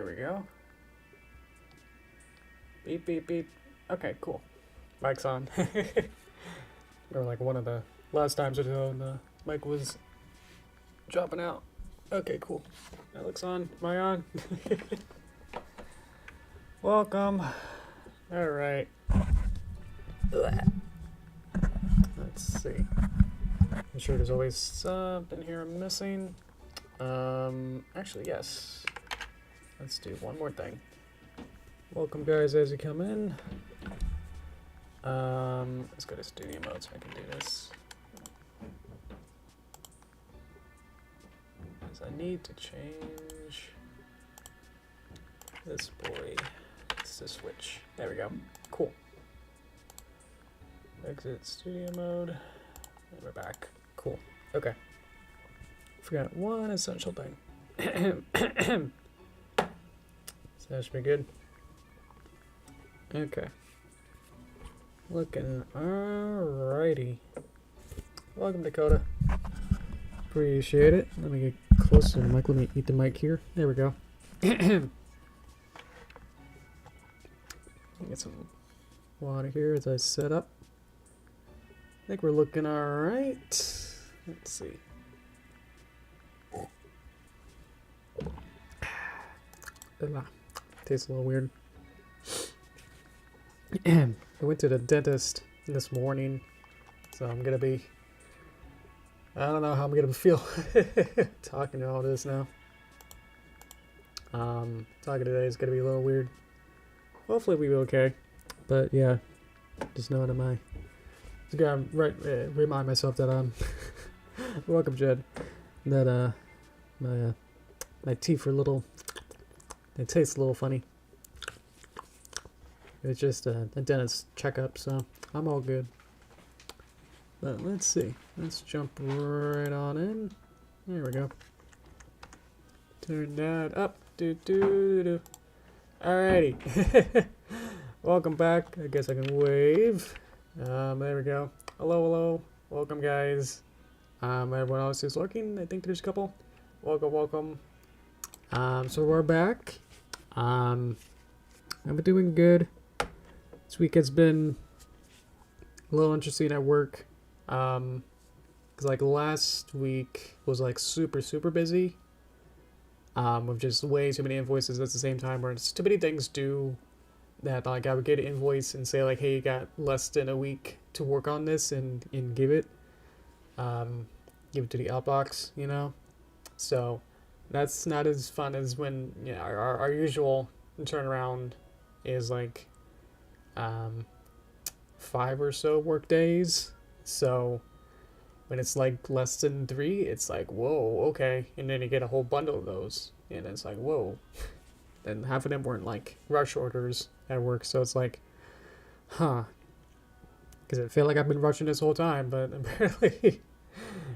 we go. Beep, beep, beep. Okay, cool. Mic's on. Or like one of the last times or so, the mic was dropping out. Okay, cool. That looks on. Am I on? Welcome. Alright. Let's see. I'm sure there's always something here I'm missing. Actually, yes. Let's do one more thing. Welcome, guys, as you come in. Let's go to studio mode so I can do this. Because I need to change this boy. It's the switch. There we go. Cool. Exit studio mode. And we're back. Cool. Okay. Forgot one essential thing. So that should be good. Okay. Looking alrighty. Welcome, Dakota. Appreciate it. Let me get closer to the mic. Let me eat the mic here. There we go. Get some water here as I set up. I think we're looking alright. Let's see. Tastes a little weird. I went to the dentist this morning, so I'm gonna be, I don't know how I'm gonna feel talking to all this now. Talking today is gonna be a little weird. Hopefully we'll be okay, but yeah, just knowing that I just gotta remind myself that welcome, Jed, that my teeth are a little, they taste a little funny. It's just a dentist checkup, so I'm all good. But let's see. Let's jump right on in. There we go. Turn that up. Alrighty. Welcome back. I guess I can wave. There we go. Hello, hello. Welcome, guys. Everyone else who's lurking. I think there's a couple. Welcome, welcome. So we're back. I'm doing good. This week has been a little interesting at work, because like last week was like super busy, with just way too many invoices at the same time, where it's too many things due that like I would get an invoice and say like, hey, you got less than a week to work on this, and give it to the outbox, you know. So that's not as fun as when, you know, our usual turnaround is like 5 or so work days. So when it's like less than 3, it's like, whoa, okay. And then you get a whole bundle of those, and it's like, whoa. And half of them weren't like rush orders at work, so it's like, huh. Because I feel like I've been rushing this whole time, but apparently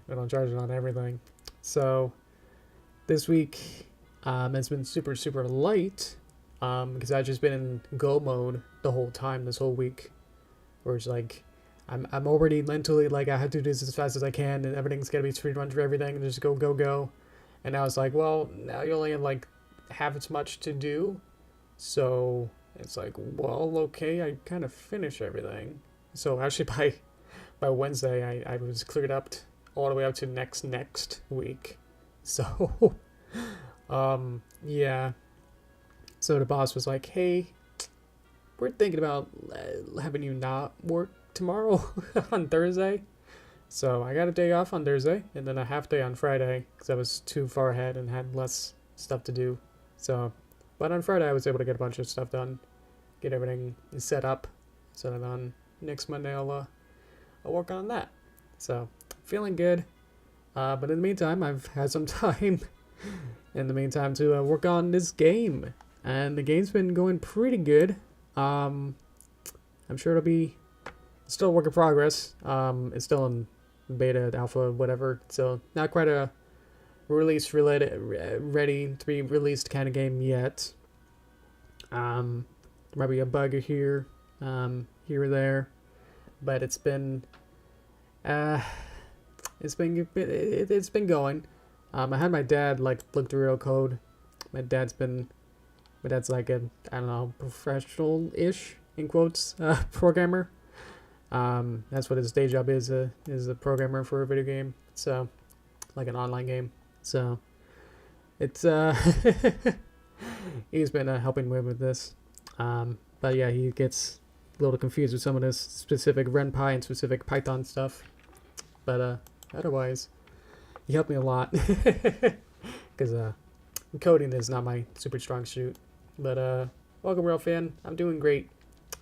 I don't charge it on everything. So this week it's been super light, because I've just been in go mode the whole time this whole week, where it's like I'm already mentally like I have to do this as fast as I can, and everything's gotta be speed run for everything, and just go. And now it's like, well, now you only have like half as much to do, so it's like, well, okay, I kind of finish everything. So actually by Wednesday I was cleared up all the way up to next week. So yeah. So the boss was like, hey, we're thinking about having you not work tomorrow on Thursday. So I got a day off on Thursday, and then a half day on Friday, because I was too far ahead and had less stuff to do. So, but on Friday I was able to get a bunch of stuff done, get everything set up, so that on next Monday I'll work on that. So, feeling good. But in the meantime, I've had some time in the meantime to work on this game. And the game's been going pretty good. I'm sure it'll be still a work in progress. It's still in beta, alpha, whatever. So not quite a release ready to be released kind of game yet. There might be a bug here or there, but it's been going. I had my dad like look through real code. My dad's been but that's like a, I don't know, professional-ish, in quotes, programmer. That's what his day job is a programmer for a video game. So, like an online game. So, it's, he's been helping me with this. But yeah, he gets a little confused with some of this specific Ren'py and specific Python stuff. But otherwise, he helped me a lot. Because coding is not my super strong suit. But welcome, real fan. I'm doing great.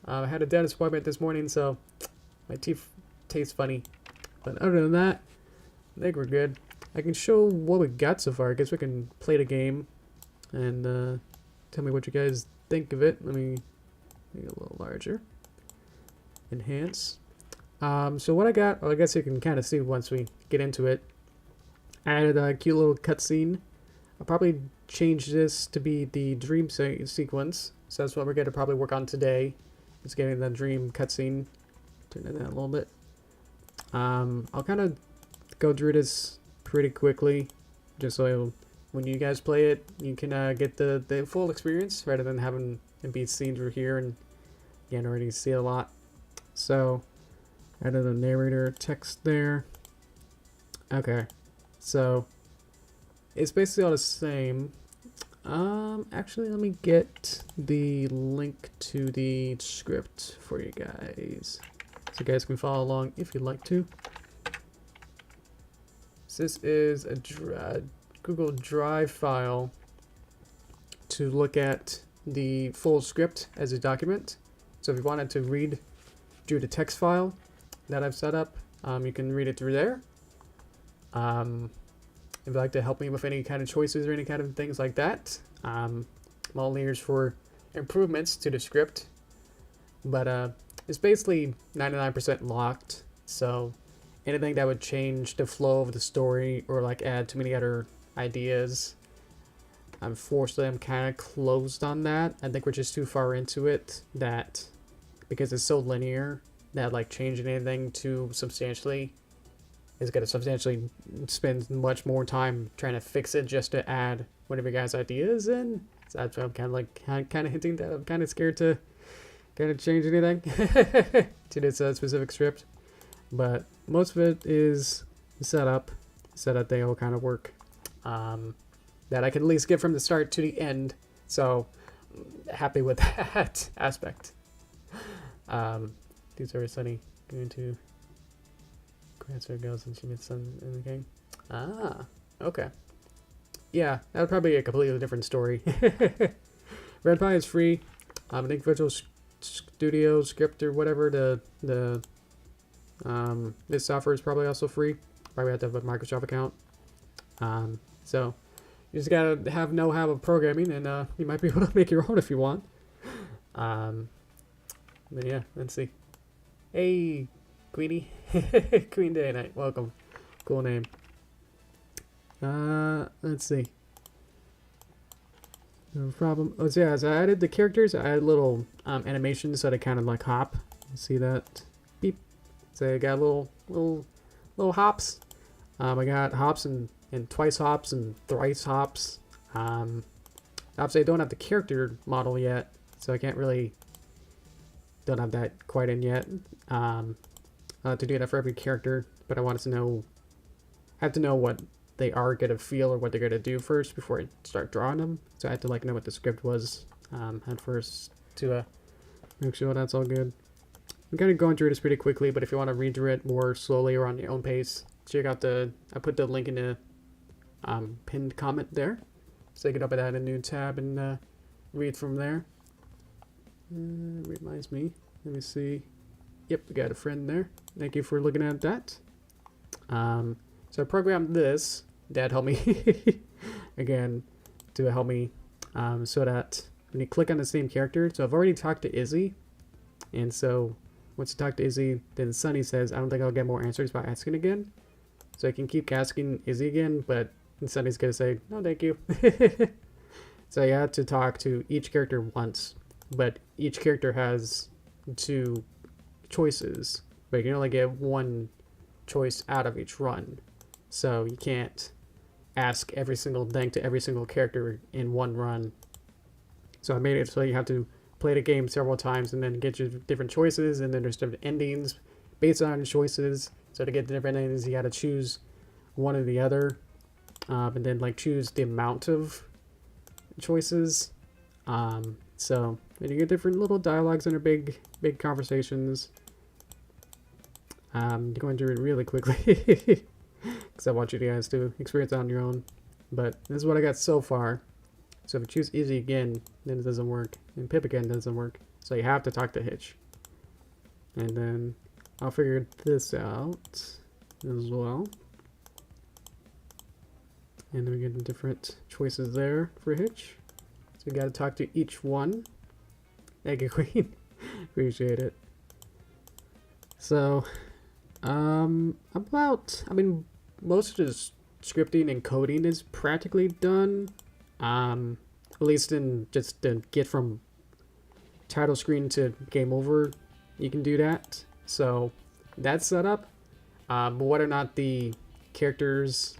I had a dentist appointment this morning, so my teeth taste funny. But other than that, I think we're good. I can show what we got so far. I guess we can play the game and tell me what you guys think of it. Let me make it a little larger. Enhance. So what I got, well, I guess you can kind of see once we get into it. I added a cute little cutscene. I'll probably change this to be the dream sequence. So that's what we're going to probably work on today. It's getting the dream cutscene. Turn it down a little bit. I'll kind of go through this pretty quickly, just so when you guys play it, you can get the full experience rather than having it be seen through here and you can already see it a lot. So, added a narrator text there. Okay, so it's basically all the same. Actually, let me get the link to the script for you guys, so you guys can follow along if you'd like to. So this is a Google Drive file to look at the full script as a document. So if you wanted to read through the text file that I've set up, you can read it through there. If you'd like to help me with any kind of choices or any kind of things like that, I'm all ears for improvements to the script. But it's basically 99% locked, so anything that would change the flow of the story or like add too many other ideas, unfortunately I'm kind of closed on that. I think we're just too far into it, that because it's so linear that like changing anything too substantially is going to substantially spend much more time trying to fix it just to add one of your guys' ideas in. So that's why I'm kind of hinting that I'm kind of scared to kind of change anything to this specific script. But most of it is set up so that they all kind of work. That I can at least get from the start to the end. So happy with that aspect. These are sunny going to answer girls and she meets sun in the game. Ah, okay. Yeah, that would probably be a completely different story. Ren'py is free. I think Visual Studio Script or whatever, this software is probably also free. Probably have to have a Microsoft account. So you just gotta know-how of programming, and you might be able to make your own if you want. But yeah, let's see. Hey, Queenie. Queen Day Night, welcome. Cool name. Let's see. No problem. Oh, so yeah, so I added the characters. I added little animations so they kind of like hop. See that? Beep. So I got little hops. I got hops and twice hops and thrice hops. Obviously I don't have the character model yet, so I can't really don't have that quite in yet. To do that for every character, but I wanted to know, I have to know what they are gonna feel or what they're gonna do first before I start drawing them. So I had to like know what the script was at first to make sure that's all good. I'm kind of going through this pretty quickly, but if you want to read through it more slowly or on your own pace, check out I put the link in the pinned comment there, so you can open that in a new tab and read from there. Reminds me, let me see. Yep, we got a friend there. Thank you for looking at that. So I programmed this. Dad helped me again to help me so that when you click on the same character, so I've already talked to Izzy, and so once you talk to Izzy, then Sunny says, I don't think I'll get more answers by asking again. So I can keep asking Izzy again, but Sunny's gonna say, no, thank you. So you have to talk to each character once, but each character has 2 choices, but you can only get 1 choice out of each run. So you can't ask every single thing to every single character in one run So I made it so you have to play the game several times and then get your different choices, and then there's different endings based on choices. So to get the different endings, you got to choose one or the other, and then like choose the amount of choices. So and you get different little dialogues and big conversations. Going through it really quickly because I want you guys to experience it on your own. But this is what I got so far. So if you choose easy again, then it doesn't work. And pip again doesn't work. So you have to talk to Hitch. And then I'll figure this out as well. And then we get the different choices there for Hitch. So you gotta talk to each one. Egg Queen. Appreciate it. So, I mean, most of the scripting and coding is practically done. At least in just to get from title screen to game over, you can do that. So that's set up. But whether or not the characters,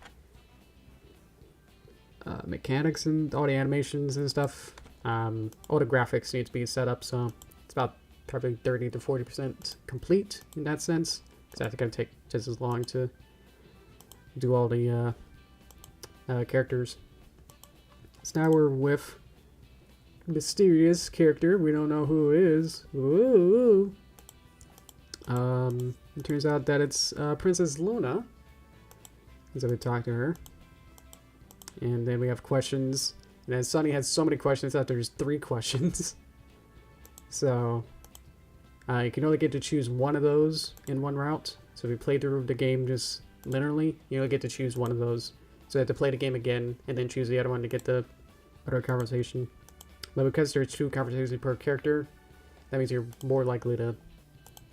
mechanics and all the animations and stuff, all the graphics need to be set up. So it's about probably 30 to 40% complete in that sense. Because that's going to take just as long to do all the characters. So now we're with mysterious character. We don't know who it is. Ooh. It turns out that it's Princess Luna. So we talk to her. And then we have questions. And then Sunny has so many questions that there's 3 questions. So you can only get to choose one of those in one route. So if you play through the game just linearly, you only get to choose one of those. So you have to play the game again and then choose the other one to get the other conversation. But because there's 2 conversations per character, that means you're more likely to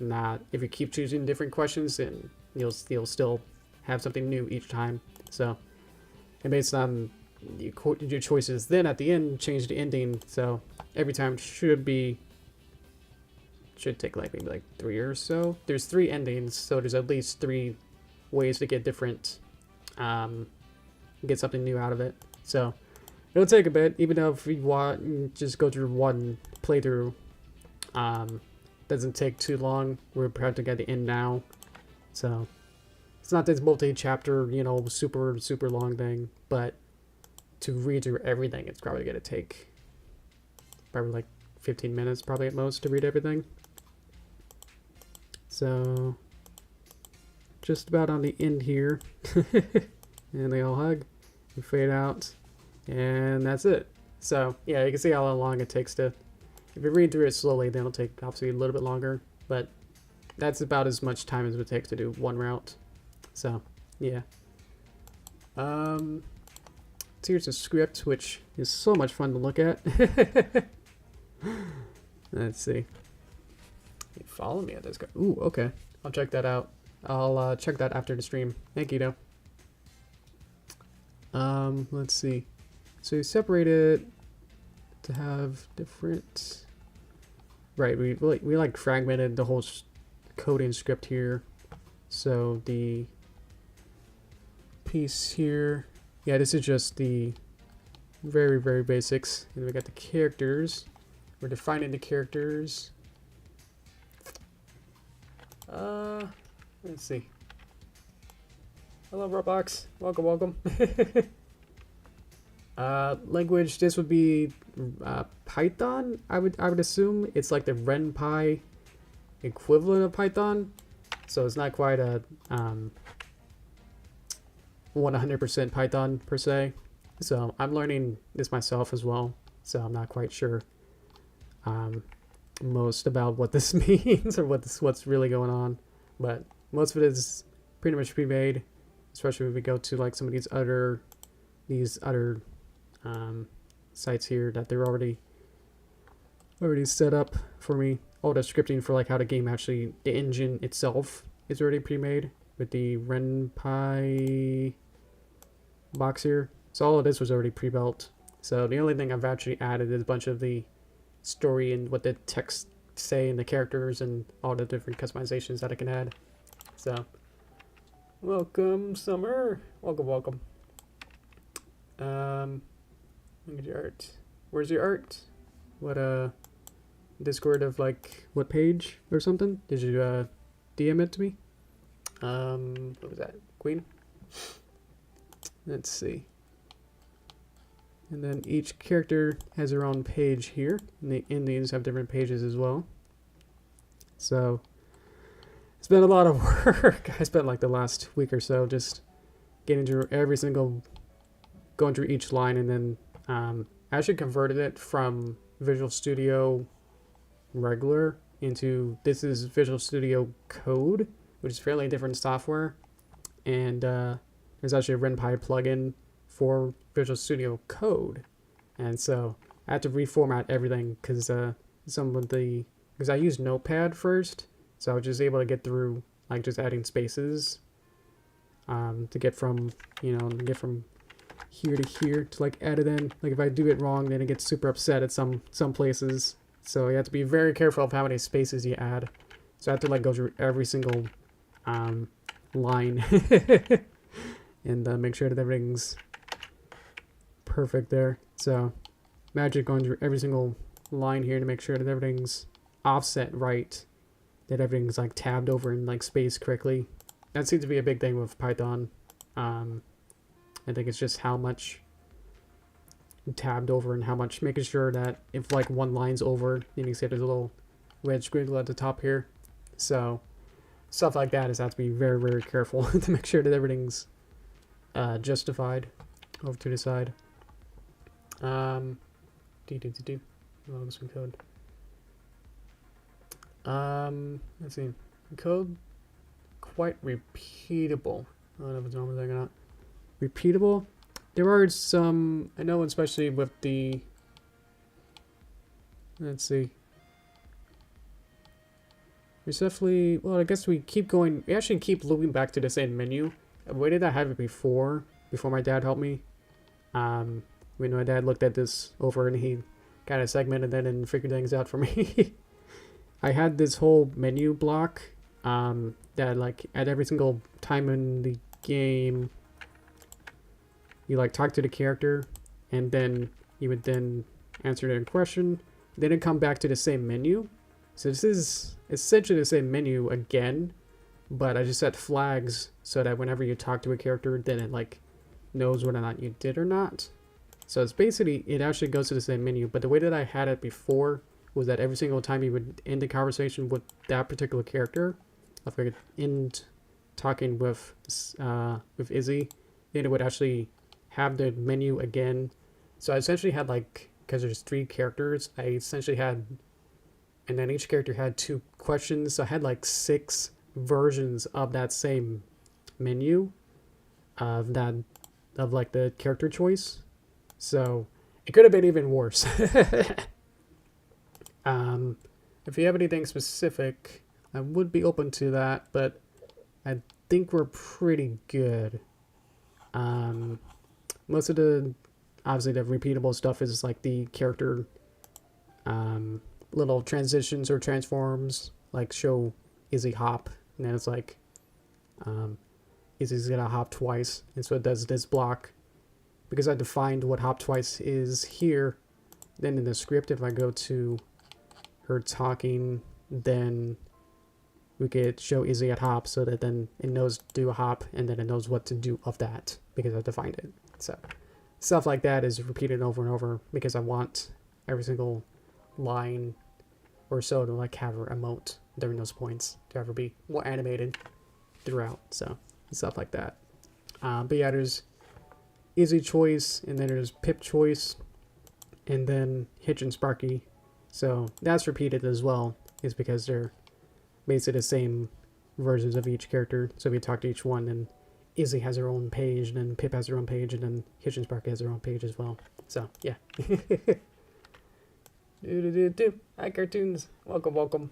not. If you keep choosing different questions, then you'll still have something new each time. So, and based on your choices, then at the end change the ending. So every time should take like maybe like 3 or so. There's 3 endings, so there's at least 3 ways to get different, get something new out of it. So it'll take a bit, even though if you want just go through one playthrough, doesn't take too long. We're practically at the end now, so it's not this multi-chapter, super long thing. But to read through everything, it's probably gonna take probably like 15 minutes, probably at most, to read everything. So just about on the end here, and they all hug, and fade out. And that's it. So yeah, you can see how long it takes to, if you read through it slowly, then it'll take obviously a little bit longer, but that's about as much time as it takes to do one route. So yeah. So here's a script, which is so much fun to look at. Let's see. You follow me at this guy. Ooh, okay. I'll check that out. I'll check that after the stream. Thank you, though. Let's see. So you separate it to have different. Right, we like fragmented the whole coding script here. So the piece here, yeah, this is just the very basics. And we got the characters. We're defining the characters. Let's see. Hello, Roblox. Welcome. Language, this would be Python. I would assume it's like the Ren'py equivalent of Python. So it's not quite a 100% Python per se. So I'm learning this myself as well. So I'm not quite sure most about what this means or what's really going on. But most of it is pretty much pre-made, especially when we go to like some of these other sites here that they're already set up for me. All the scripting for like how the game actually, the engine itself is already pre-made with the Ren'py box here. So all of this was already pre-built. So the only thing I've actually added is a bunch of the story and what the text say and the characters and all the different customizations that I can add. So welcome, Summer. Welcome. Look at your art. Where's your art? what Discord of like what page or something? Did you DM it to me? What was that? Queen? Let's see. And then each character has their own page here. And the Indians have different pages as well. So it's been a lot of work. I spent like the last week or so just getting through every single, going through each line, and then I actually converted it from Visual Studio regular into, this is Visual Studio Code, which is fairly different software. And there's actually a Ren'py plugin for Visual Studio Code, and so I had to reformat everything because because I used Notepad first, so I was just able to get through like just adding spaces to get from here to here to like add it in. Like if I do it wrong, then it gets super upset at some places. So you have to be very careful of how many spaces you add. So I have to like go through every single line and make sure that everything's perfect there. So imagine going through every single line here to make sure that everything's offset right, that everything's like tabbed over and like spaced correctly. That seems to be a big thing with Python. I think it's just how much tabbed over and how much, making sure that if like one line's over, then you can see there's a little red squiggle at the top here. So stuff like that is have to be very, very careful to make sure that everything's justified over to the side. Some code. Let's see. Code quite repeatable. I don't know if it's normal thing or not. Repeatable. There are some, I know, especially with the, let's see. There's definitely, well, I guess we actually keep looping back to the same menu. Why did I have it before my dad helped me? When my dad looked at this over and he kind of segmented it and figured things out for me. I had this whole menu block that like at every single time in the game you like talk to the character and then you would then answer their question, then it'd come back to the same menu. So this is essentially the same menu again, but I just set flags so that whenever you talk to a character, then it like knows whether or not you did or not. So it's basically, it actually goes to the same menu, but the way that I had it before was that every single time you would end the conversation with that particular character, if I could end talking with Izzy, then it would actually have the menu again. So I essentially had like, because there's 3 characters, I essentially had, and then each character had 2 questions, so I had like 6 versions of that same menu of like the character choice. So it could have been even worse. If you have anything specific, I would be open to that, but I think we're pretty good. Most of the, obviously the repeatable stuff is like the character little transitions or transforms, like show Izzy hop, and then it's like Izzy's gonna hop twice, and so it does this block. Because I defined what hop twice is here, then in the script, if I go to her talking, then we could show Izzy at hop so that then it knows to do a hop and then it knows what to do of that because I defined it. So stuff like that is repeated over and over because I want every single line or so to like have her emote during those points to ever be more animated throughout. So stuff like that. But yeah, there's Izzy choice, and then there's Pip choice, and then Hitch and Sparky. So that's repeated as well, is because they're basically the same versions of each character. So if you talk to each one, then Izzy has her own page, and then Pip has her own page, and then Hitch and Sparky has their own page as well. So yeah. Hi cartoons. Welcome.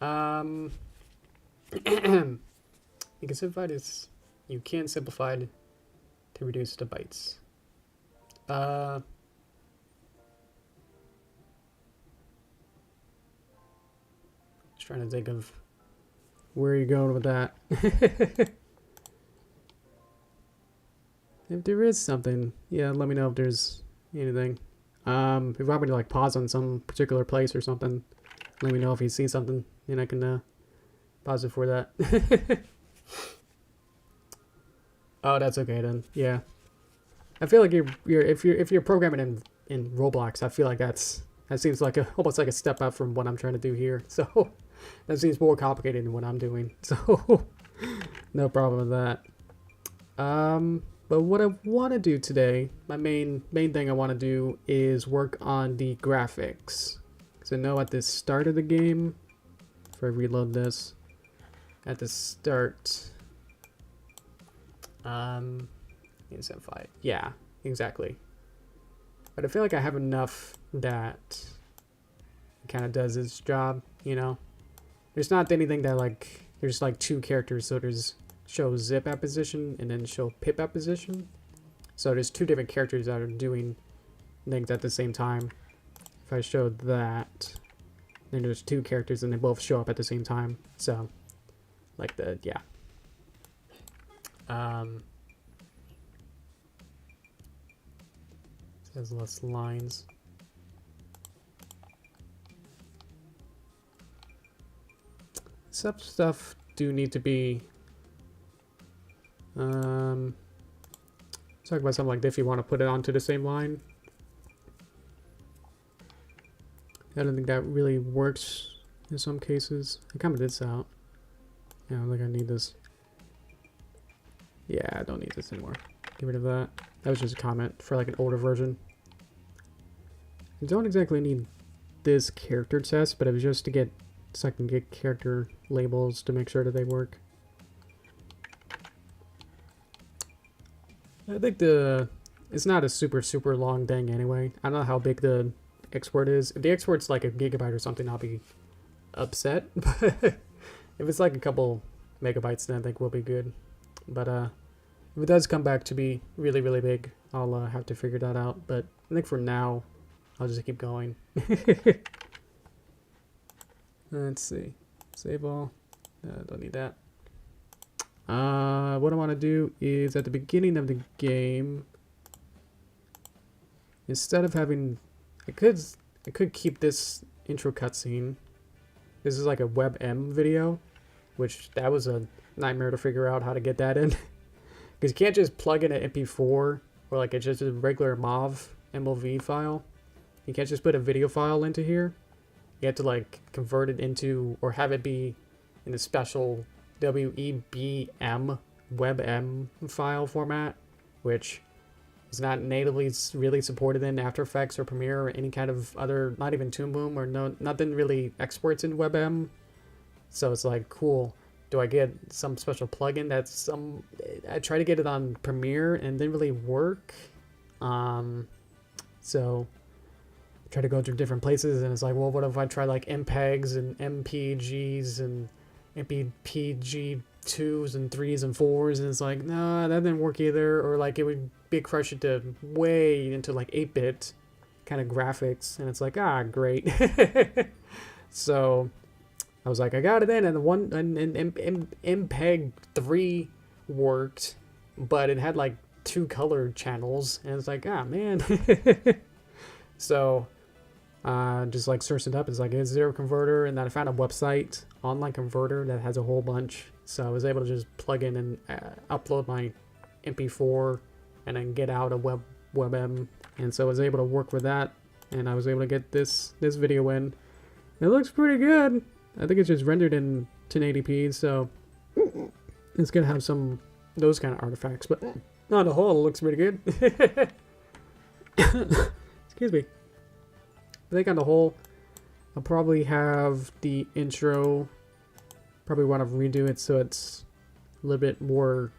You can simplify this. You can simplify it to reduce the bytes. Just trying to think of where you're going with that. If there is something, yeah, let me know if there's anything. If you want me to like pause on some particular place or something, let me know if you see something, and I can pause it for that. Oh, that's okay then. Yeah, I feel like if you're programming in Roblox, I feel like that seems like almost like a step up from what I'm trying to do here. So that seems more complicated than what I'm doing. So no problem with that. But what I want to do today, my main thing I want to do is work on the graphics. Because I know at the start of the game, if I reload this, at the start, Simplify. Yeah, exactly. But I feel like I have enough that it kind of does its job, you know? There's not anything that like, there's like two characters, so there's show zip at position and then show pip at position. So there's two different characters that are doing things at the same time. If I show that, then there's two characters and they both show up at the same time. So, like the, yeah. Says less lines. Some stuff do need to be talk about something like if you want to put it onto the same line. I don't think that really works in some cases. I kind of did this out. Yeah, I don't think I need this. Yeah, I don't need this anymore. Get rid of that. That was just a comment for like an older version. I don't exactly need this character test, but it was just to get, so I can get character labels to make sure that they work. I think it's not a super long thing anyway. I don't know how big the export is. If the export's like a gigabyte or something, I'll be upset. But if it's like a couple megabytes, then I think we'll be good. But if it does come back to be really big, I'll have to figure that out. But I think for now, I'll just keep going. Let's see. Save all. Don't need that. What I want to do is at the beginning of the game, instead of having, I could keep this intro cutscene. This is like a WebM video, which that was a nightmare to figure out how to get that in. Because you can't just plug in an MP4 or like it's just a regular MOV file. You can't just put a video file into here. You have to like convert it into, or have it be in a special WEBM WebM file format, which is not natively really supported in After Effects or Premiere or any kind of other, not even Toon Boom, or nothing really exports in WebM. So it's like, cool. Do I get some special plugin that's I tried to get it on Premiere and didn't really work. So I tried to go to different places and it's like, well, what if I try like MPEGs and MPGs and MPPG2s and 3s and 4s, and it's like, nah, that didn't work either. Or like it would big crush it to way into like 8-bit kind of graphics, and it's like, ah, great. So I was like, I got it in, and MPEG 3 worked, but it had like 2 color channels, and it's like, ah, man. So just like searched it up. It's like, it's zero converter, and then I found a website, online converter, that has a whole bunch. So I was able to just plug in and upload my MP4 and then get out a WebM, and so I was able to work with that, and I was able to get this video in. It looks pretty good. I think it's just rendered in 1080p, so it's gonna have some those kind of artifacts, but on the whole, it looks pretty good. Excuse me. I think on the whole, I'll probably have the intro, probably want to redo it so it's a little bit more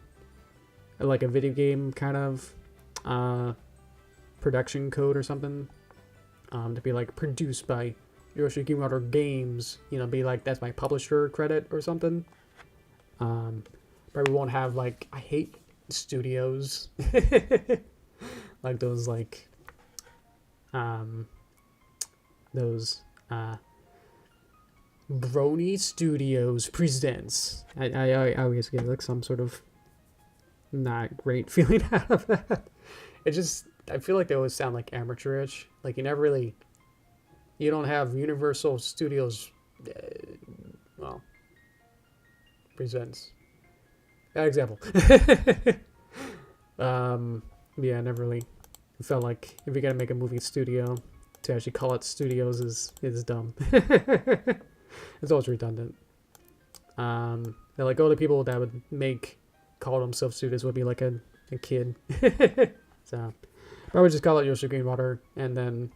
like a video game kind of production code or something, to be like produced by Yoshi Greenwater Games, you know, be like, that's my publisher credit or something. Probably won't have like, I hate studios. Like those like, those Brony Studios presents. I always get like some sort of not great feeling out of that. It just, I feel like they always sound like amateurish. Like you never really, you don't have Universal Studios, well, presents. Bad example. Yeah, I never really felt like if you're gonna make a movie studio, to actually call it studios is dumb. It's always redundant. Like all the people that would call themselves studios would be like a kid. So I would just call it Yoshi Greenwater, and then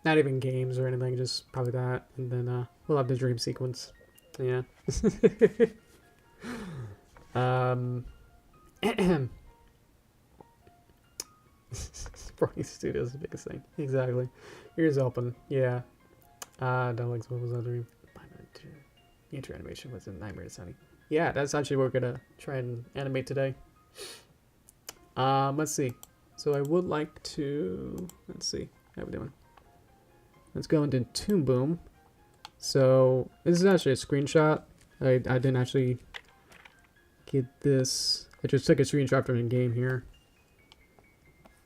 not even games or anything, just probably that, and then we'll have the dream sequence. Yeah. Brony Studios is the biggest thing. Exactly. Ears open. Yeah. What was that dream? Nature animation was in Nightmare Sunny. Yeah, that's actually what we're gonna try and animate today. Let's see. So I would like to, let's see how we doing. Let's go into Toon Boom. So this is actually a screenshot. I didn't actually get this. I just took a screenshot from the game here.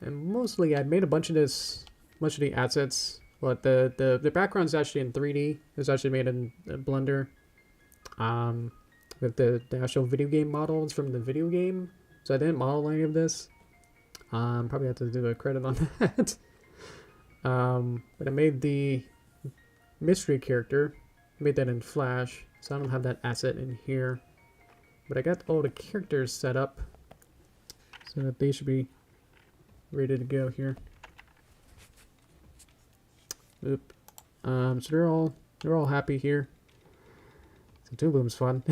And mostly I made a bunch of the assets, but the background's actually in 3D. It was actually made in Blender. With the actual video game models from the video game. So I didn't model any of this. Probably have to do a credit on that. But I made the mystery character. I made that in Flash, so I don't have that asset in here. But I got all the characters set up so that they should be ready to go here. Oop. So they're all happy here. So Toon Boom's fun.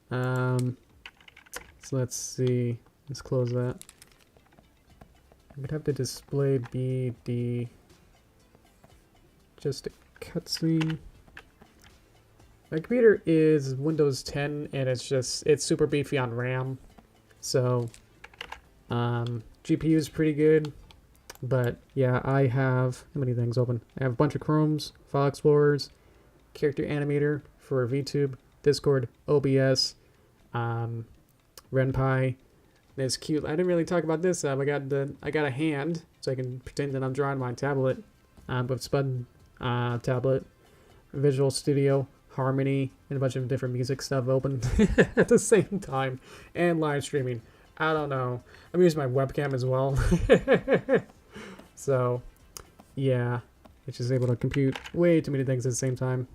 So let's see. Let's close that. I'm gonna have the display be just a cutscene. My computer is Windows 10 and it's super beefy on RAM. So GPU is pretty good. But yeah, I have how many things open? I have a bunch of Chromes, File Explorers, Character Animator for VTube, Discord, OBS, Ren'py. It's cute. I didn't really talk about this. I got a hand, so I can pretend that I'm drawing my tablet. With Spud tablet, Visual Studio, Harmony, and a bunch of different music stuff open at the same time, and live streaming. I don't know. I'm using my webcam as well. So, yeah, it's just able to compute way too many things at the same time.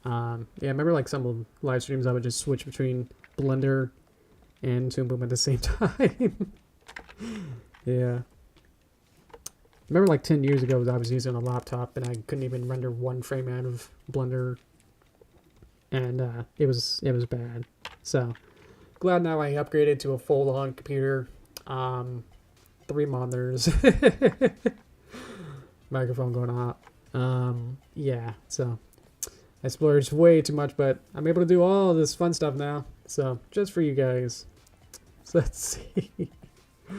Yeah, I remember like some of the live streams I would just switch between Blender and Toon Boom at the same time. Yeah. I remember like 10 years ago I was using a laptop and I couldn't even render one frame out of Blender. And it was bad. So, glad now I upgraded to a full-on computer. 3 monitors. Microphone going out. Yeah, so I splurged way too much, but I'm able to do all this fun stuff now. So, just for you guys. So, let's see. I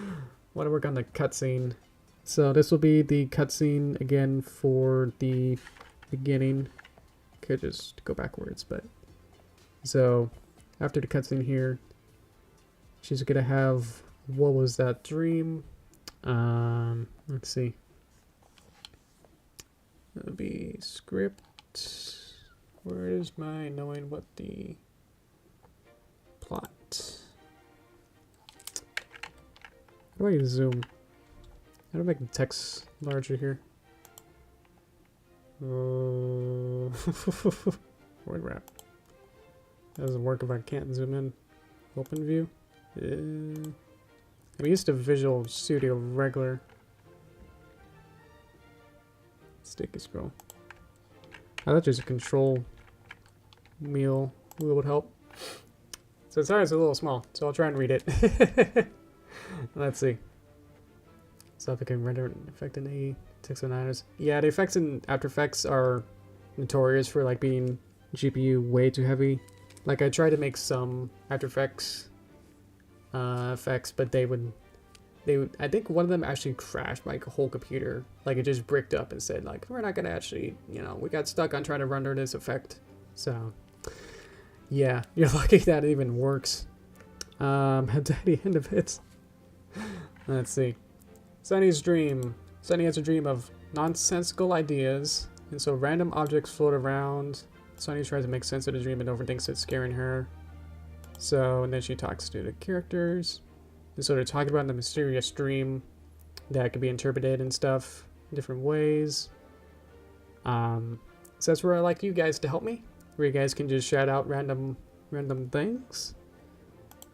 want to work on the cutscene. So, this will be the cutscene again for the beginning. Could just go backwards, but. So, after the cutscene here, she's going to have. What was that dream? Let's see. It'll be script. Where is my knowing what the plot? How do I zoom? How do I make the text larger here? Word wrap. Doesn't work if I can't zoom in. Open view. I'm used to Visual Studio regular. Sticky scroll. I thought just a control wheel would help. So sorry, it's a little small, so I'll try and read it. Let's see. So if I can render an effect in A, text and items. Yeah, the effects in After Effects are notorious for like being GPU way too heavy. Like I tried to make some After Effects effects, but they would I think one of them actually crashed my whole computer. Like it just bricked up and said like, we're not gonna actually, we got stuck on trying to render this effect. So yeah, you're lucky that it even works. At the end of it, Let's see. Sunny's dream. Sunny has a dream of nonsensical ideas, and so random objects float around. Sunny tries to make sense of the dream and overthinks it, scaring her. So, and then she talks to the characters. And so they're talking about the mysterious dream that could be interpreted and stuff in different ways. So that's where I like you guys to help me, where you guys can just shout out random things.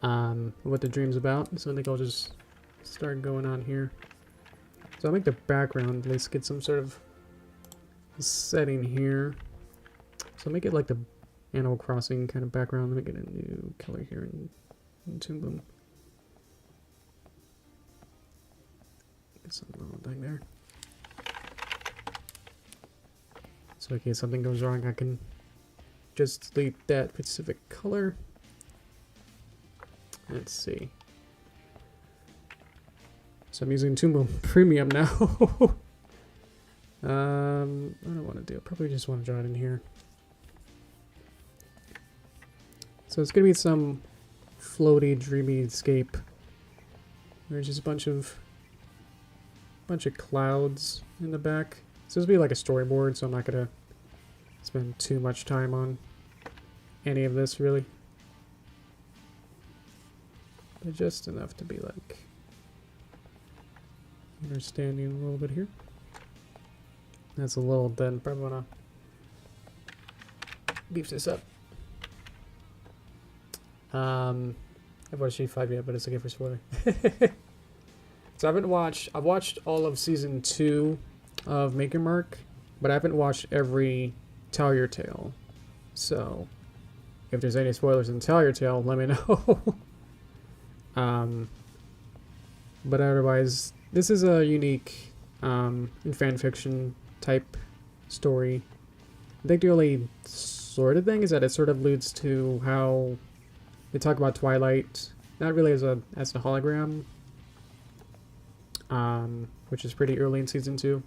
What the dream's about. So I think I'll just start going on here. So I'll make the background, at least get some sort of setting here. So I'll make it like the Animal Crossing kind of background. Let me get a new color here in Toon Boom. Get some little thing there. So in case something goes wrong, I can just delete that specific color. Let's see. So I'm using Toon Boom Premium now. What do I want to do? I probably just want to draw it in here. So it's gonna be some floaty, dreamy escape. There's just a bunch of clouds in the back. So this will be like a storyboard, so I'm not gonna spend too much time on any of this really. But just enough to be like understanding a little bit here. That's a little thin. Probably wanna beef this up. I've watched G5 yet, but it's okay for spoiler. So I've watched all of season 2 of Make Your Mark, but I haven't watched every Tell Your Tale. So if there's any spoilers in Tell Your Tale, let me know. But otherwise, this is a unique fan fiction type story. I think the only sort of thing is that it sort of alludes to how they talk about Twilight, not really as a hologram, which is pretty early in season 2,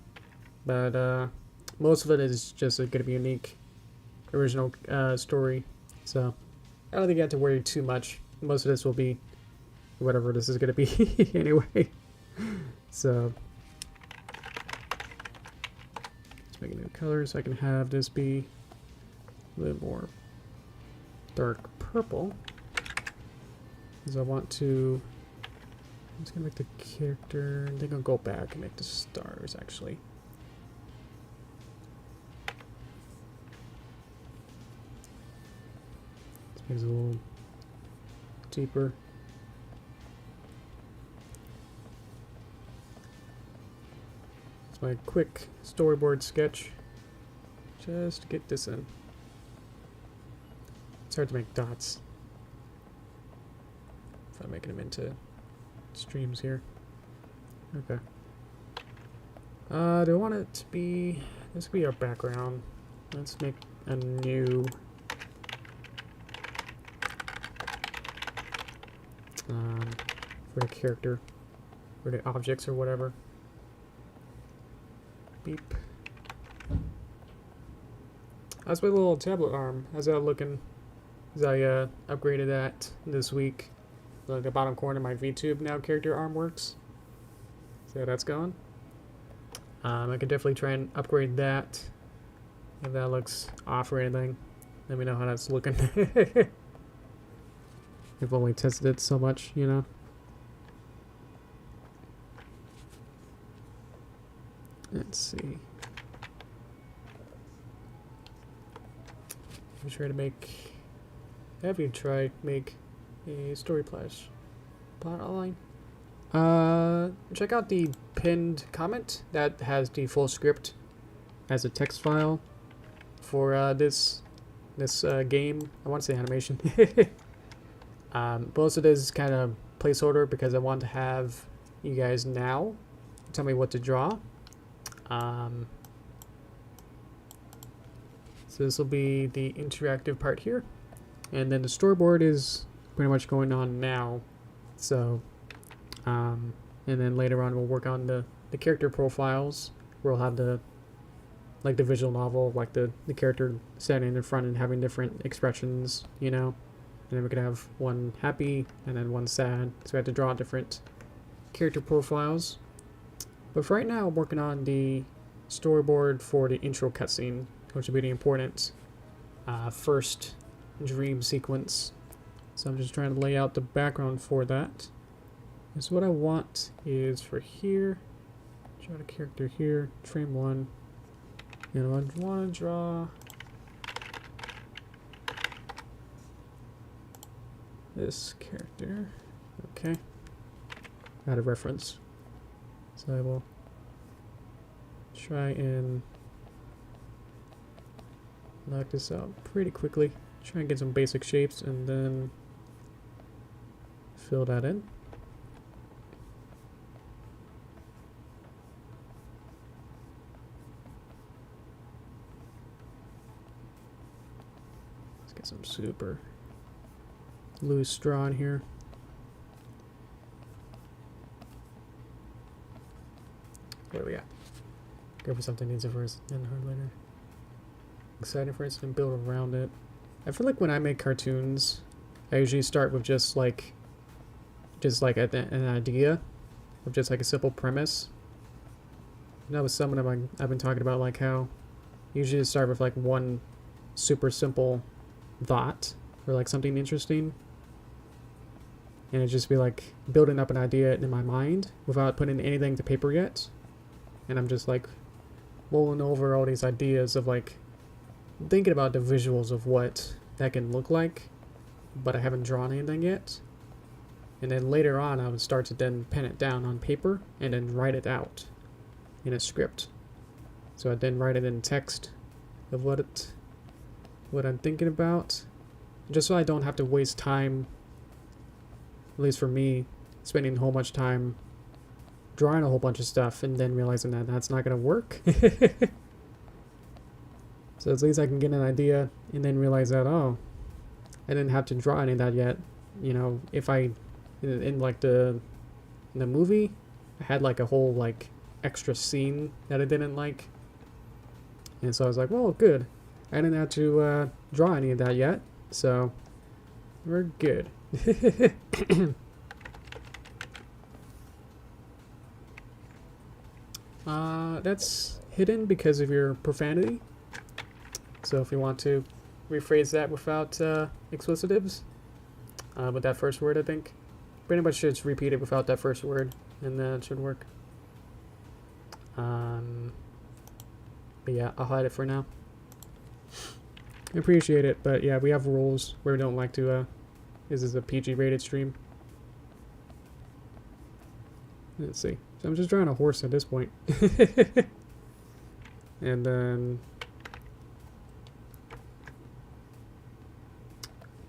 but most of it is just going to be unique, original story. So I don't think you have to worry too much. Most of this will be whatever this is going to be anyway. So let's make a new color so I can have this be a little more dark purple. Because I want to, I'm just going to make the character, I think I'll go back and make the stars actually. Let's make it a little deeper. It's my quick storyboard sketch, just to get this in. It's hard to make dots if I'm making them into streams here. Okay. Do I want it to be, this will be our background. Let's make a new for the character, for the objects or whatever. Beep. How's my little tablet arm? How's that looking? As I upgraded that this week. The bottom corner of my VTube now character arm works. See how that's going? I could definitely try and upgrade that. If that looks off or anything, let me know how that's looking. I've only tested it so much, you know. Let's see. I'm trying to make. Have you tried make a story plot outline? Check out the pinned comment that has the full script as a text file for this game. I want to say animation. Most of it is kind of placeholder because I want to have you guys now tell me what to draw. So this will be the interactive part here, and then the storyboard is pretty much going on now. So, and then later on we'll work on the character profiles, where we'll have the visual novel, like the character standing in front and having different expressions, you know. And then we could have one happy and then one sad. So we have to draw different character profiles. But for right now, I'm working on the storyboard for the intro cutscene, which will be the important first dream sequence. So I'm just trying to lay out the background for that. So what I want is for here, draw the character here, frame 1, and I want to draw this character. Okay, out of reference. So I will try and knock this out pretty quickly. Try and get some basic shapes and then fill that in. Let's get some super loose straw in here. What do we got? Go for something easy first, then hard later. Excited for it and build around it. I feel like when I make cartoons, I usually start with just like an idea of just like a simple premise. And that was some of them I've been talking about, like how usually just start with like one super simple thought or like something interesting, and it just be like building up an idea in my mind without putting anything to paper yet. And I'm just like mulling over all these ideas of like thinking about the visuals of what that can look like, but I haven't drawn anything yet. And then later on I would start to then pen it down on paper and then write it out in a script. So I then write it in text of what I'm thinking about, just so I don't have to waste time, at least for me, spending a whole much time drawing a whole bunch of stuff and then realizing that that's not going to work. So at least I can get an idea and then realize that, oh, I didn't have to draw any of that yet. You know, if I, in like in the movie, I had like a whole like extra scene that I didn't like. And so I was like, well, good. I didn't have to draw any of that yet. So we're good. That's hidden because of your profanity. So if you want to rephrase that without explicitives, with that first word, I think pretty much just repeat it without that first word, and that should work. But yeah, I'll hide it for now. I appreciate it, but yeah, we have rules where we don't like to. This is a PG rated stream. Let's see. So I'm just drawing a horse at this point. And then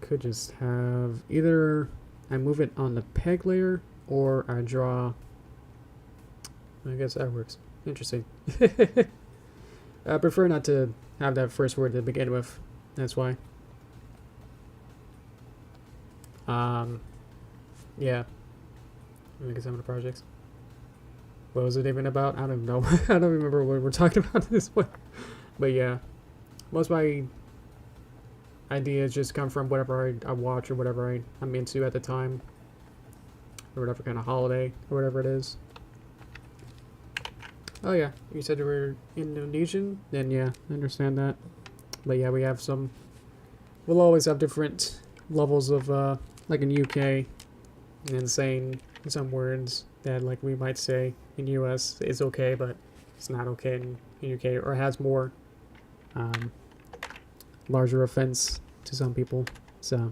could just have either I move it on the peg layer or I draw. I guess that works. Interesting. I prefer not to have that first word to begin with. That's why. Yeah. Look at some of the projects. What was it even about? I don't know. I don't remember what we're talking about at this point. But yeah, most of my ideas just come from whatever I watch or whatever I'm into at the time, or whatever kind of holiday or whatever it is. Oh yeah, you said you were Indonesian? Then yeah, I understand that. But yeah, we'll always have different levels of, like in UK, and saying some words that like we might say in US is okay, but it's not okay in UK, or has more larger offense to some people. So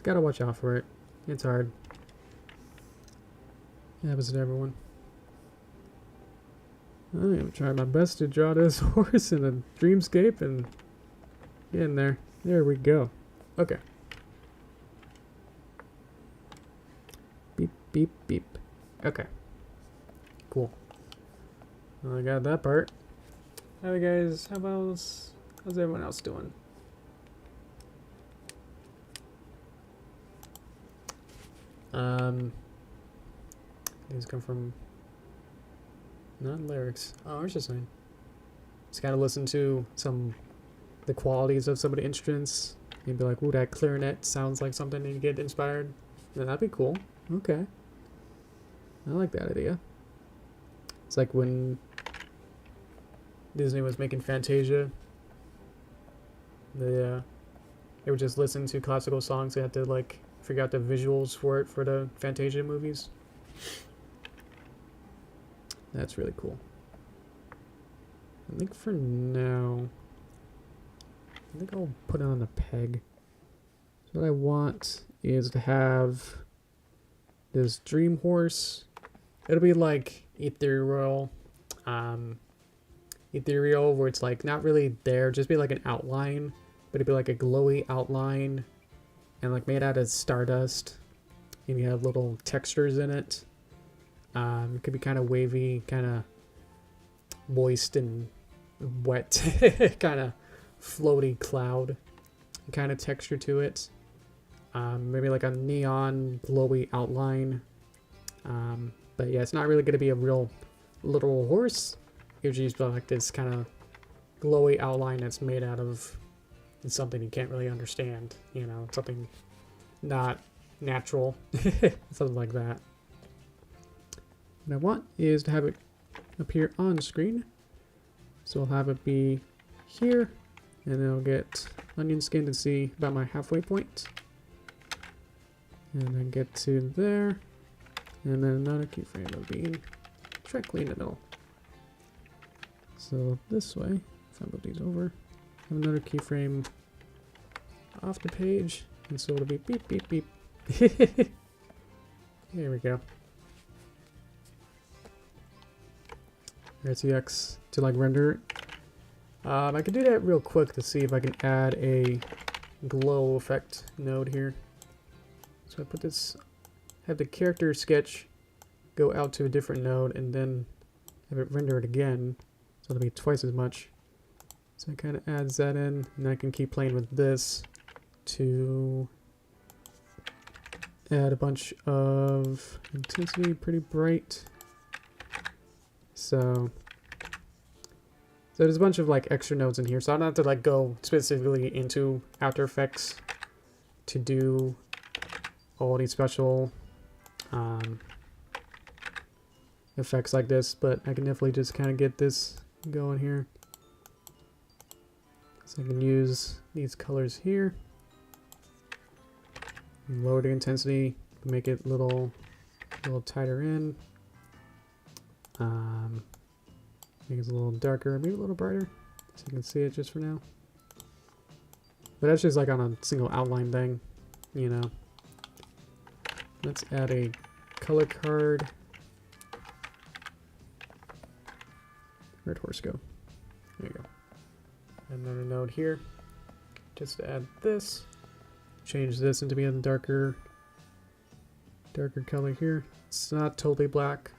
gotta watch out for it. It's hard. It happens to everyone. I am trying my best to draw this horse in a dreamscape and get in there. There we go. Okay. Beep, beep, beep. Okay. Cool. Well, I got that part. Alright guys, how's everyone else doing? These come from not lyrics. Oh, interesting. Just gotta listen to the qualities of some of the instruments and be like, ooh, that clarinet sounds like something, and you get inspired. Then that'd be cool. Okay. I like that idea. It's like when Disney was making Fantasia. They would just listen to classical songs. They had to like figure out the visuals for it for the Fantasia movies. That's really cool. I think for now, I think I'll put it on the peg. So what I want is to have this dream horse. It'll be like ethereal, where it's like not really there, just be like an outline, but it'd be like a glowy outline and like made out of stardust, and you have little textures in it. It could be kind of wavy, kind of moist and wet, kind of floaty cloud kind of texture to it. Maybe like a neon glowy outline. But yeah, it's not really going to be a real literal horse. It's just like this kind of glowy outline that's made out of something you can't really understand. You know, something not natural. Something like that. What I want is to have it appear on screen. So I'll have it be here. And then I'll get onion skin to see about my halfway point. And then get to there. And then another keyframe of being directly in the middle. So this way, if I move these over, have another keyframe off the page. And so it'll be beep, beep, beep. There we go. There's the X to like render it. I can do that real quick to see if I can add a glow effect node here. So I put this, have the character sketch go out to a different node and then have it render it again. So it'll be twice as much. So it kind of adds that in, and I can keep playing with this to add a bunch of intensity, pretty bright. So there's a bunch of like extra nodes in here, so I don't have to like go specifically into After Effects to do all these special effects like this, but I can definitely just kind of get this going here. So I can use these colors here, and lower the intensity, make it a little tighter in. Make it a little darker, maybe a little brighter, so you can see it just for now. But that's just like on a single outline thing, you know. Let's add a color card. Where'd horse go? There you go. Another node here, just to add this. Change this into being a darker color here. It's not totally black.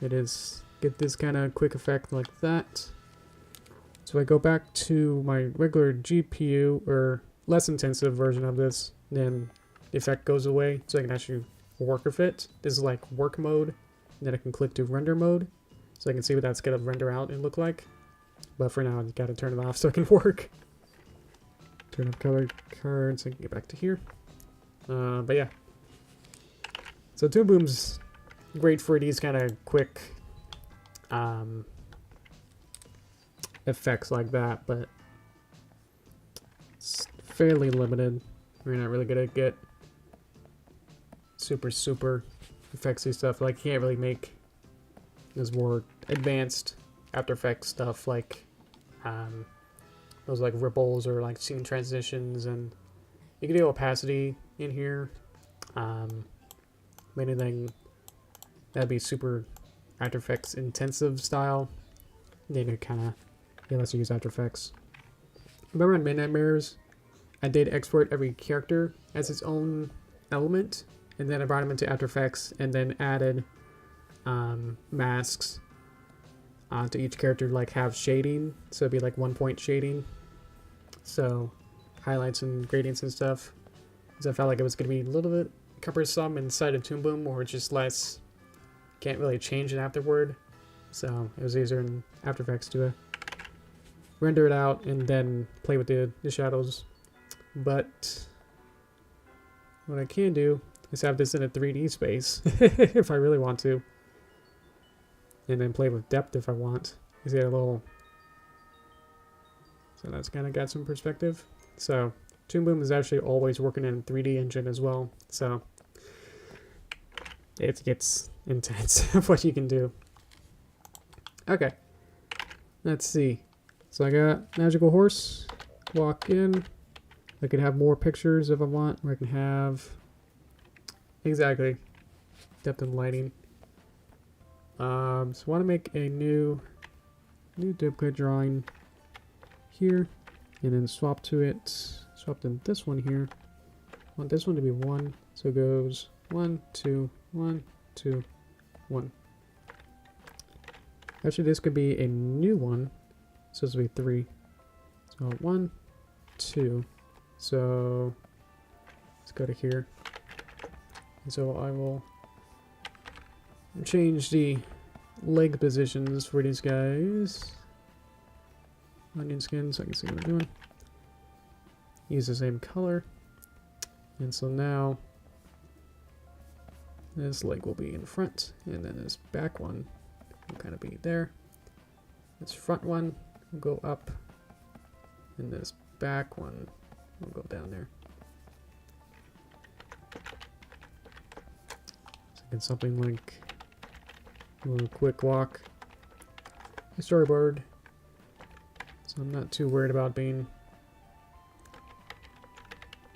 It is, get this kind of quick effect like that. So I go back to my regular GPU, or less intensive version of this, then the effect goes away, so I can actually work with it. This is like work mode, and then I can click to render mode, so I can see what that's gonna render out and look like. But for now, I gotta turn it off so it can work. Turn up color card so I can get back to here. But yeah. So Toon Boom's great for these kind of quick effects like that, but it's fairly limited. We're not really gonna get super effectsy stuff. Like, you can't really make those more advanced After Effects stuff like those like ripples or like scene transitions, and you can do opacity in here. Anything that'd be super After Effects intensive style, then it kind of, yeah, let's use After Effects. Remember in Midnight Mirrors, I did export every character as its own element, and then I brought them into After Effects and then added masks to each character to like have shading, so it'd be like 1 point shading, so highlights and gradients and stuff. Because I felt like it was going to be a little bit cumbersome inside of Toon Boom, or just less, can't really change it afterward, so it was easier in After Effects to render it out and then play with the shadows. But what I can do, Just have this in a 3D space if I really want to. And then play with depth if I want. You see a little... So that's kind of got some perspective. So Toon Boom is actually always working in a 3D engine as well. So it gets intense of what you can do. Okay. Let's see. So I got Magical Horse. Walk in. I can have more pictures if I want. Or I can have... Exactly. Depth and lighting. So I want to make a new duplicate drawing here, and then swap to it. Swap to this one here. I want this one to be 1, so it goes 1, 2, 1, 2, 1. Actually, this could be a new one, so this will be 3. So 1, 2. So let's go to here. And so I will change the leg positions for these guys. Onion skin so I can see what I'm doing. Use the same color. And so now this leg will be in front, and then this back one will kind of be there. This front one will go up, and this back one will go down there. And something like a little quick walk. A storyboard. So I'm not too worried about being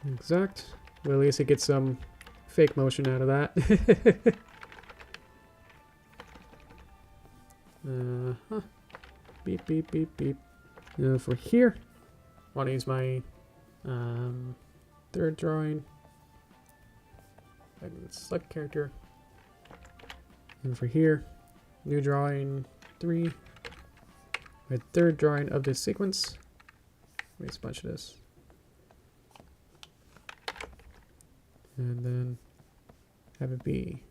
exact. But at least it gets some fake motion out of that. Beep, beep, beep, beep. For here, I want to use my third drawing. I can select character. And for here, new drawing 3. My third drawing of this sequence. Waste a bunch of this. And then have it be.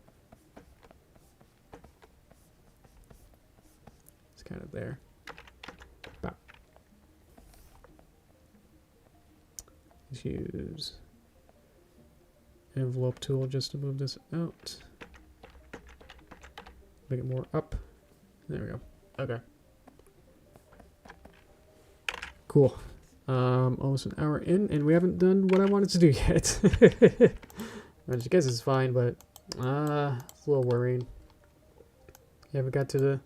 It's kind of there. Bop. Let's use envelope tool just to move this out. Make it more up. There we go. Okay. Cool. Almost an hour in, and we haven't done what I wanted to do yet. I guess it's fine, but it's a little worrying. Yeah, we got to the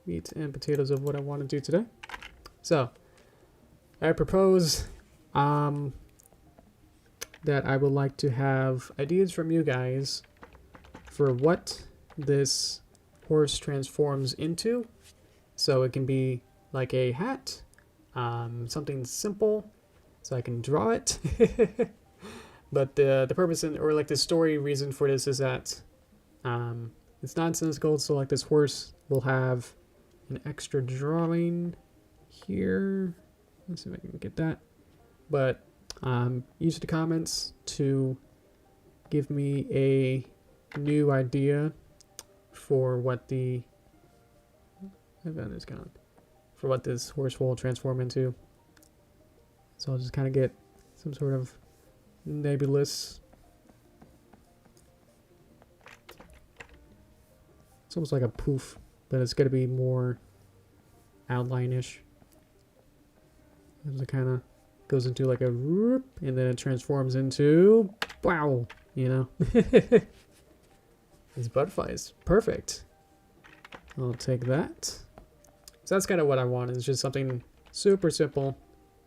meat and potatoes of what I want to do today. So, I propose that I would like to have ideas from you guys for what this horse transforms into. So it can be like a hat, something simple, so I can draw it. But the purpose or like the story reason for this is that it's nonsensical. So like this horse will have an extra drawing here. Let's see if I can get that. But use the comments to give me a new idea for what the event is gone. For what this horse will transform into. So I'll just kind of get some sort of nebulous. It's almost like a poof, but it's going to be more outline-ish. It kind of goes into like a whoop, and then it transforms into wow, you know. These butterflies, perfect. I'll take that. So that's kind of what I want. It's just something super simple.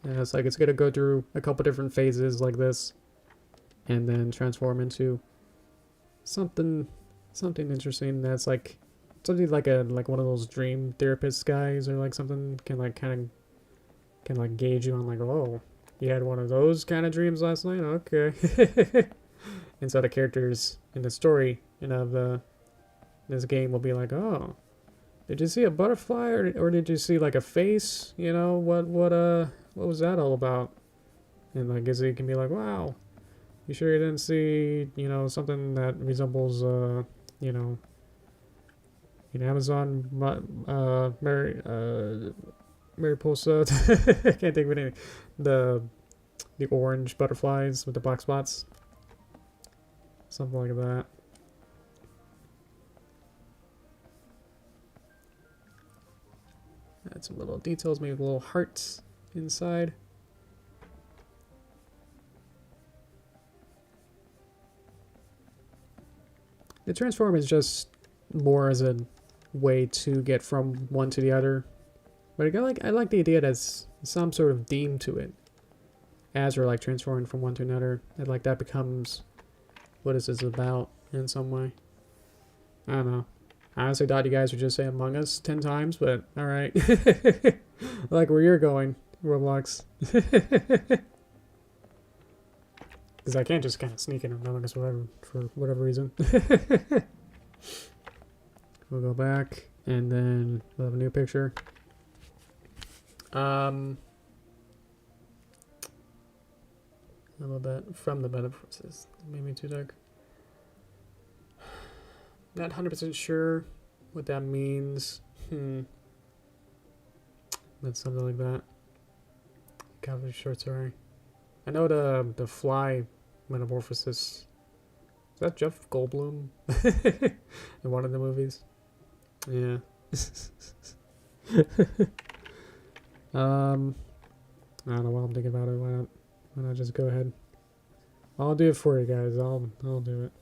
And it's like it's gonna go through a couple different phases like this, and then transform into something interesting. That's like something like one of those dream therapist guys, or like something can like gauge you on like, oh, you had one of those kind of dreams last night, okay. And so the characters in the story of this game will be like, oh, did you see a butterfly, or did you see like a face? You know, what was that all about? And like Izzy can be like, wow, you sure you didn't see, you know, something that resembles you know, in Amazon Mariposa. I can't think of anything. The orange butterflies with the black spots. Something like that. Add some little details, maybe little hearts inside. The transform is just more as a way to get from one to the other. But I like the idea that there's some sort of deem to it. As we're like transforming from one to another. And like that becomes what is this about in some way. I don't know. I honestly thought you guys would just say Among Us 10 times, but alright. I like where you're going, Roblox. Because I can't just kind of sneak in Among Us for whatever reason. We'll go back, and then we'll have a new picture. A little bit from the metaverses. Maybe too dark. Not 100% sure what that means. But something like that. Cover short story. I know the fly metamorphosis. Is that Jeff Goldblum in one of the movies? Yeah. I don't know what I'm thinking about it. Why not just go ahead? I'll do it for you guys. I'll do it.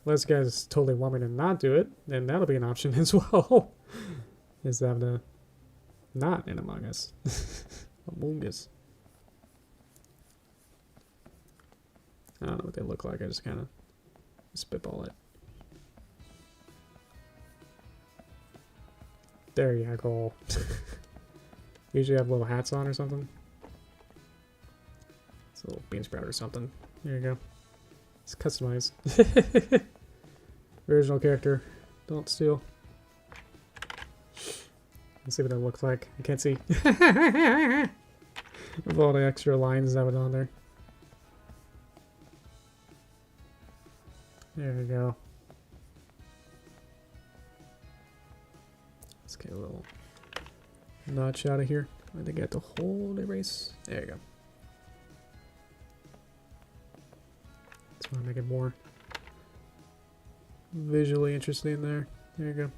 Unless you guys totally want me to not do it, then that'll be an option as well. Is to have to not in Among Us. Among Us. I don't know what they look like. I just kind of spitball it. There you go. Usually have little hats on or something. It's a little bean sprout or something. There you go. It's customized. Original character. Don't steal. Let's see what that looks like. I can't see. With all the extra lines that were on there. There we go. Let's get a little notch out of here. I think I have to hold erase. There you go. Just want to make it more visually interesting there. There you go.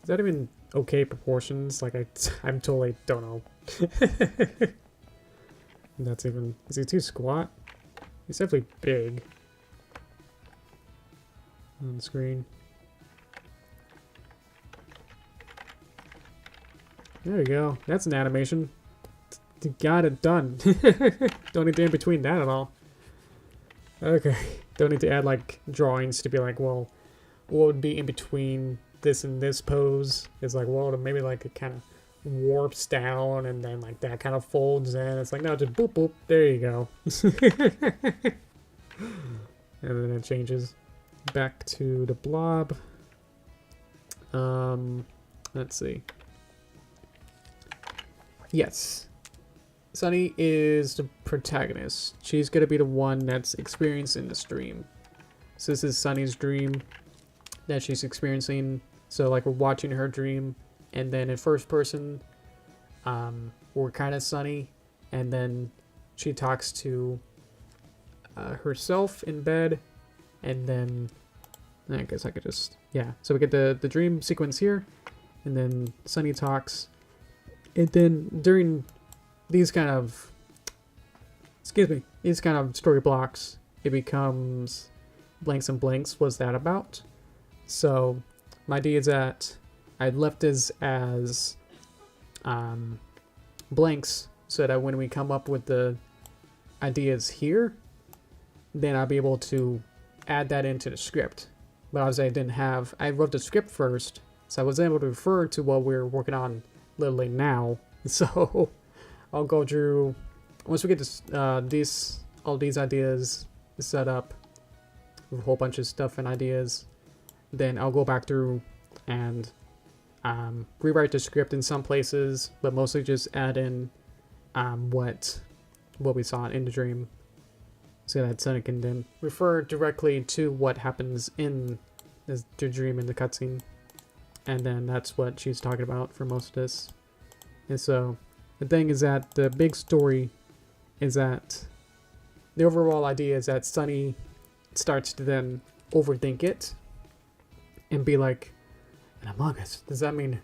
Is that even okay proportions? Like I'm totally don't know. That's even, is he too squat? He's definitely big on the screen. There you go. That's an animation. Got it done. Don't need to in between that at all. Okay. Don't need to add like drawings to be like, well, what would be in between this and this pose? It's like, well, maybe like it kind of warps down and then like that kind of folds in. It's like, no, just boop boop. There you go. And then it changes back to the blob. Let's see. Yes. Sunny is the protagonist. She's gonna be the one that's experiencing the stream. So this is Sunny's dream that she's experiencing. So like we're watching her dream, and then in first person, we're kind of Sunny, and then she talks to herself in bed, and then I guess I could just, yeah. So we get the dream sequence here, and then Sunny talks, and then during these kind of, these kind of story blocks, it becomes blanks and blanks. What's that about? So my idea is that I left this as blanks so that when we come up with the ideas here, then I'll be able to add that into the script. But obviously I didn't have, I wrote the script first, so I was able to refer to what we're working on literally now. So I'll go through, once we get this, all these ideas set up with a whole bunch of stuff and ideas, then I'll go back through and rewrite the script in some places, but mostly just add in what we saw in the dream, so that Sunny can then refer directly to what happens in the dream in the cutscene, and then that's what she's talking about for most of this. And so the thing is that the big story is that the overall idea is that Sunny starts to then overthink it and be like, an Among Us, does that mean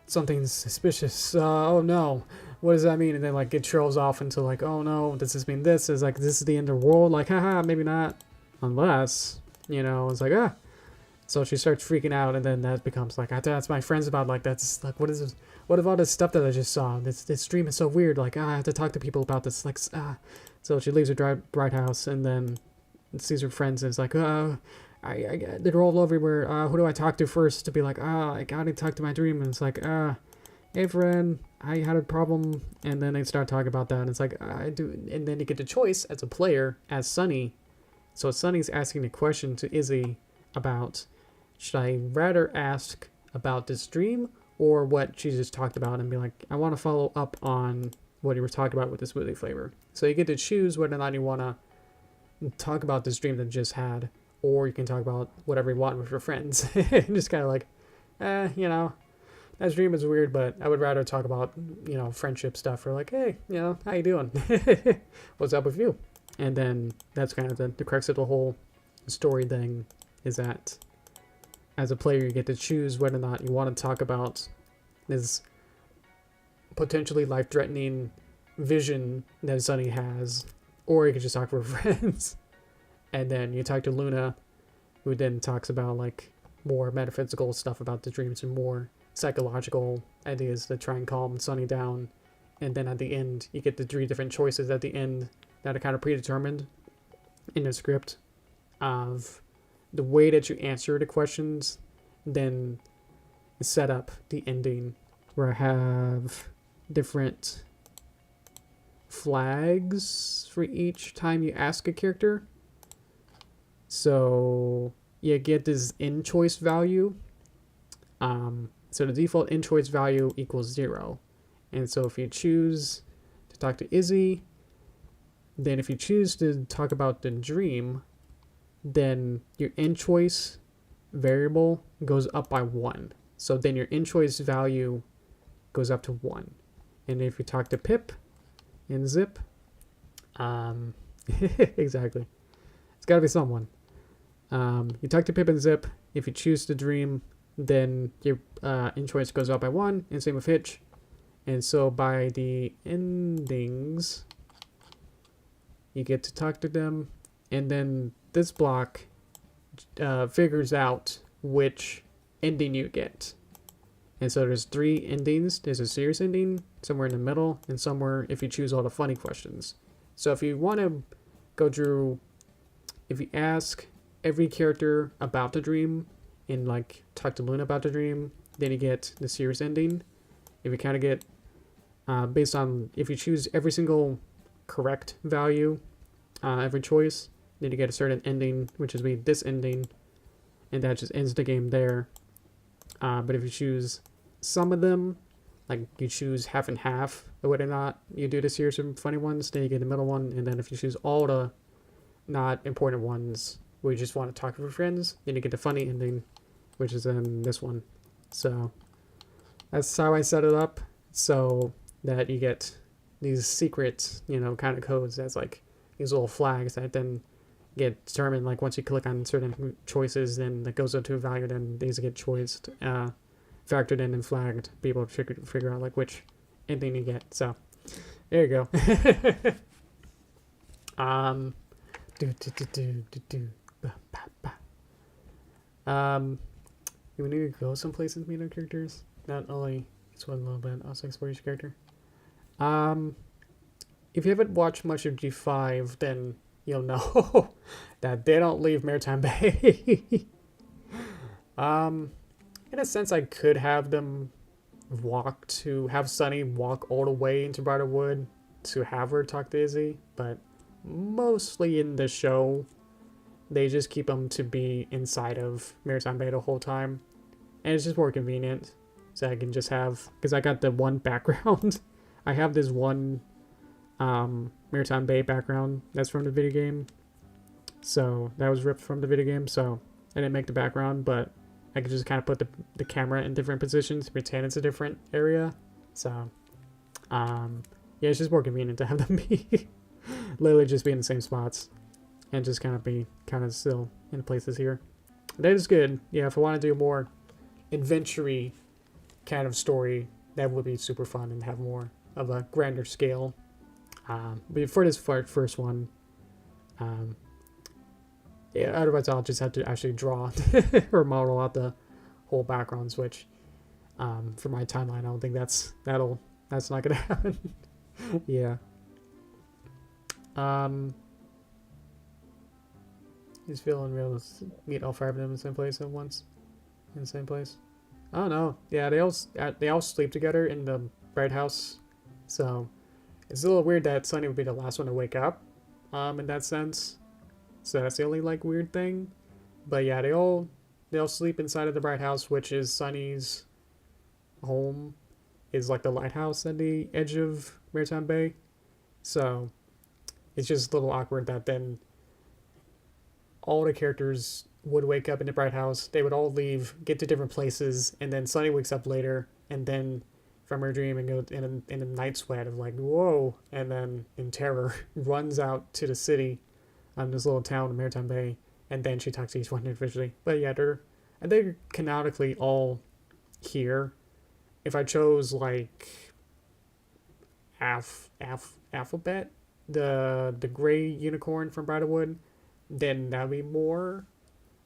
something's suspicious? Oh no, what does that mean? And then like it trails off into like, oh no, does this mean this? Is like, this is the end of the world? Like, haha, maybe not, unless, you know, it's like, ah. So she starts freaking out, and then that becomes like, I have to ask my friends about, like, that's like, what is this? What of all this stuff that I just saw? This stream is so weird. Like, I have to talk to people about this. Like, So she leaves her bright house, and then sees her friends, and is like, they're all everywhere. Who do I talk to first to be like, I gotta talk to my dream? And it's like, hey friend, I had a problem. And then they start talking about that, and it's like, I do. And then you get the choice as a player, as Sunny. So Sunny's asking a question to Izzy about, should I rather ask about this dream or what she just talked about, and be like, I want to follow up on what you were talking about with the smoothie flavor. So you get to choose whether or not you want to talk about this dream that you just had, or you can talk about whatever you want with your friends. Just kind of like, you know, that dream is weird, but I would rather talk about, you know, friendship stuff, or like, hey, you know, how you doing? What's up with you? And then that's kind of the crux of the whole story thing, is that as a player, you get to choose whether or not you want to talk about this potentially life-threatening vision that Sunny has, or you can just talk to her friends. And then you talk to Luna, who then talks about like more metaphysical stuff about the dreams and more psychological ideas that try and calm Sunny down. And then at the end, you get the 3 different choices at the end that are kind of predetermined in the script of the way that you answer the questions, then set up the ending, where I have different flags for each time you ask a character. So you get this in-choice value. So the default in-choice value equals 0. And so if you choose to talk to Izzy, then if you choose to talk about the dream, then your in-choice variable goes up by 1. So then your in-choice value goes up to 1. And if you talk to Pip and Zip, exactly, it's got to be someone. You talk to Pip and Zip. If you choose the dream, then your in-choice goes up by 1, and same with Hitch. And so by the endings, you get to talk to them, and then this block figures out which ending you get. And so there's 3 endings. There's a serious ending, somewhere in the middle, and somewhere if you choose all the funny questions. So if you want to go through, if you ask every character about the dream and like talk to Luna about the dream, then you get the serious ending. If you kind of get based on, if you choose every single correct value, every choice, then you get a certain ending, which is this ending, and that just ends the game there. But if you choose some of them, like you choose half and half, or whether or not you do the serious and funny ones, then you get the middle one. And then if you choose all the not important ones, where you just want to talk with your friends, then you get the funny ending, which is in this one. So that's how I set it up, so that you get these secret, you know, kind of codes. That's like these little flags that then get determined, like once you click on certain choices, then that goes up to a value, then these get choiced, factored in and flagged to be able to figure out like which ending you get. So there you go. You need to go someplace and meet our characters, not only this one a little bit, also explore each character. If you haven't watched much of G5, then you'll know that they don't leave Maritime Bay. In a sense, I could have them have Sunny walk all the way into Briarwood to have her talk to Izzy, but mostly in the show, they just keep them to be inside of Maritime Bay the whole time, and it's just more convenient. So I can just have, because I got the one background, I have this one Maritime Bay background that's from the video game, so that was ripped from the video game, so I didn't make the background, but I could just kind of put the camera in different positions to pretend it's a different area. So yeah, it's just more convenient to have them be literally just be in the same spots and just kind of be kind of still in places here. That is good. Yeah, if I want to do more adventure-y kind of story, that would be super fun and have more of a grander scale. But for this first one, yeah, otherwise I'll just have to actually draw or model out the whole backgrounds, which for my timeline, I don't think that's not gonna happen. Yeah. He's feeling real to meet all 5 of them in the same place at once. In the same place. I don't know. Yeah, they all sleep together in the bright house, so it's a little weird that Sunny would be the last one to wake up. In that sense. So that's the only like weird thing. But yeah, they all sleep inside of the bright house, which is Sunny's home. Is like the lighthouse at the edge of Maritime Bay. So it's just a little awkward that then all the characters would wake up in the bright house. They would all leave, get to different places, and then Sunny wakes up later, and then from her dream and go in a night sweat of like, whoa, and then in terror runs out to the city, this little town in Maritime Bay, and then she talks to each one individually. But yeah, I think canonically all here. If I chose like alphabet, the gray unicorn from Bridalwood, then that'd be more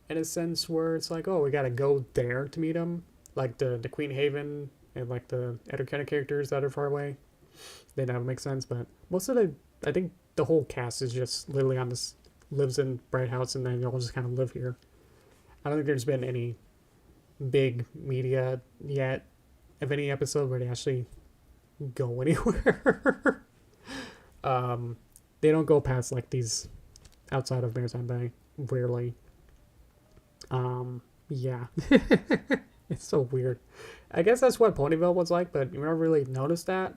in a sense where it's like, oh, we gotta go there to meet him, like the Queen Haven and like the other kind of characters that are far away. Then that would make sense. But most of I think the whole cast is just literally on this, lives in Bright House, and then they all just kind of live here. I don't think there's been any big media yet of any episode where they actually go anywhere. They don't go past like these outside of Maritime Bay, rarely. Yeah. It's so weird. I guess that's what Ponyville was like, but you never really noticed that.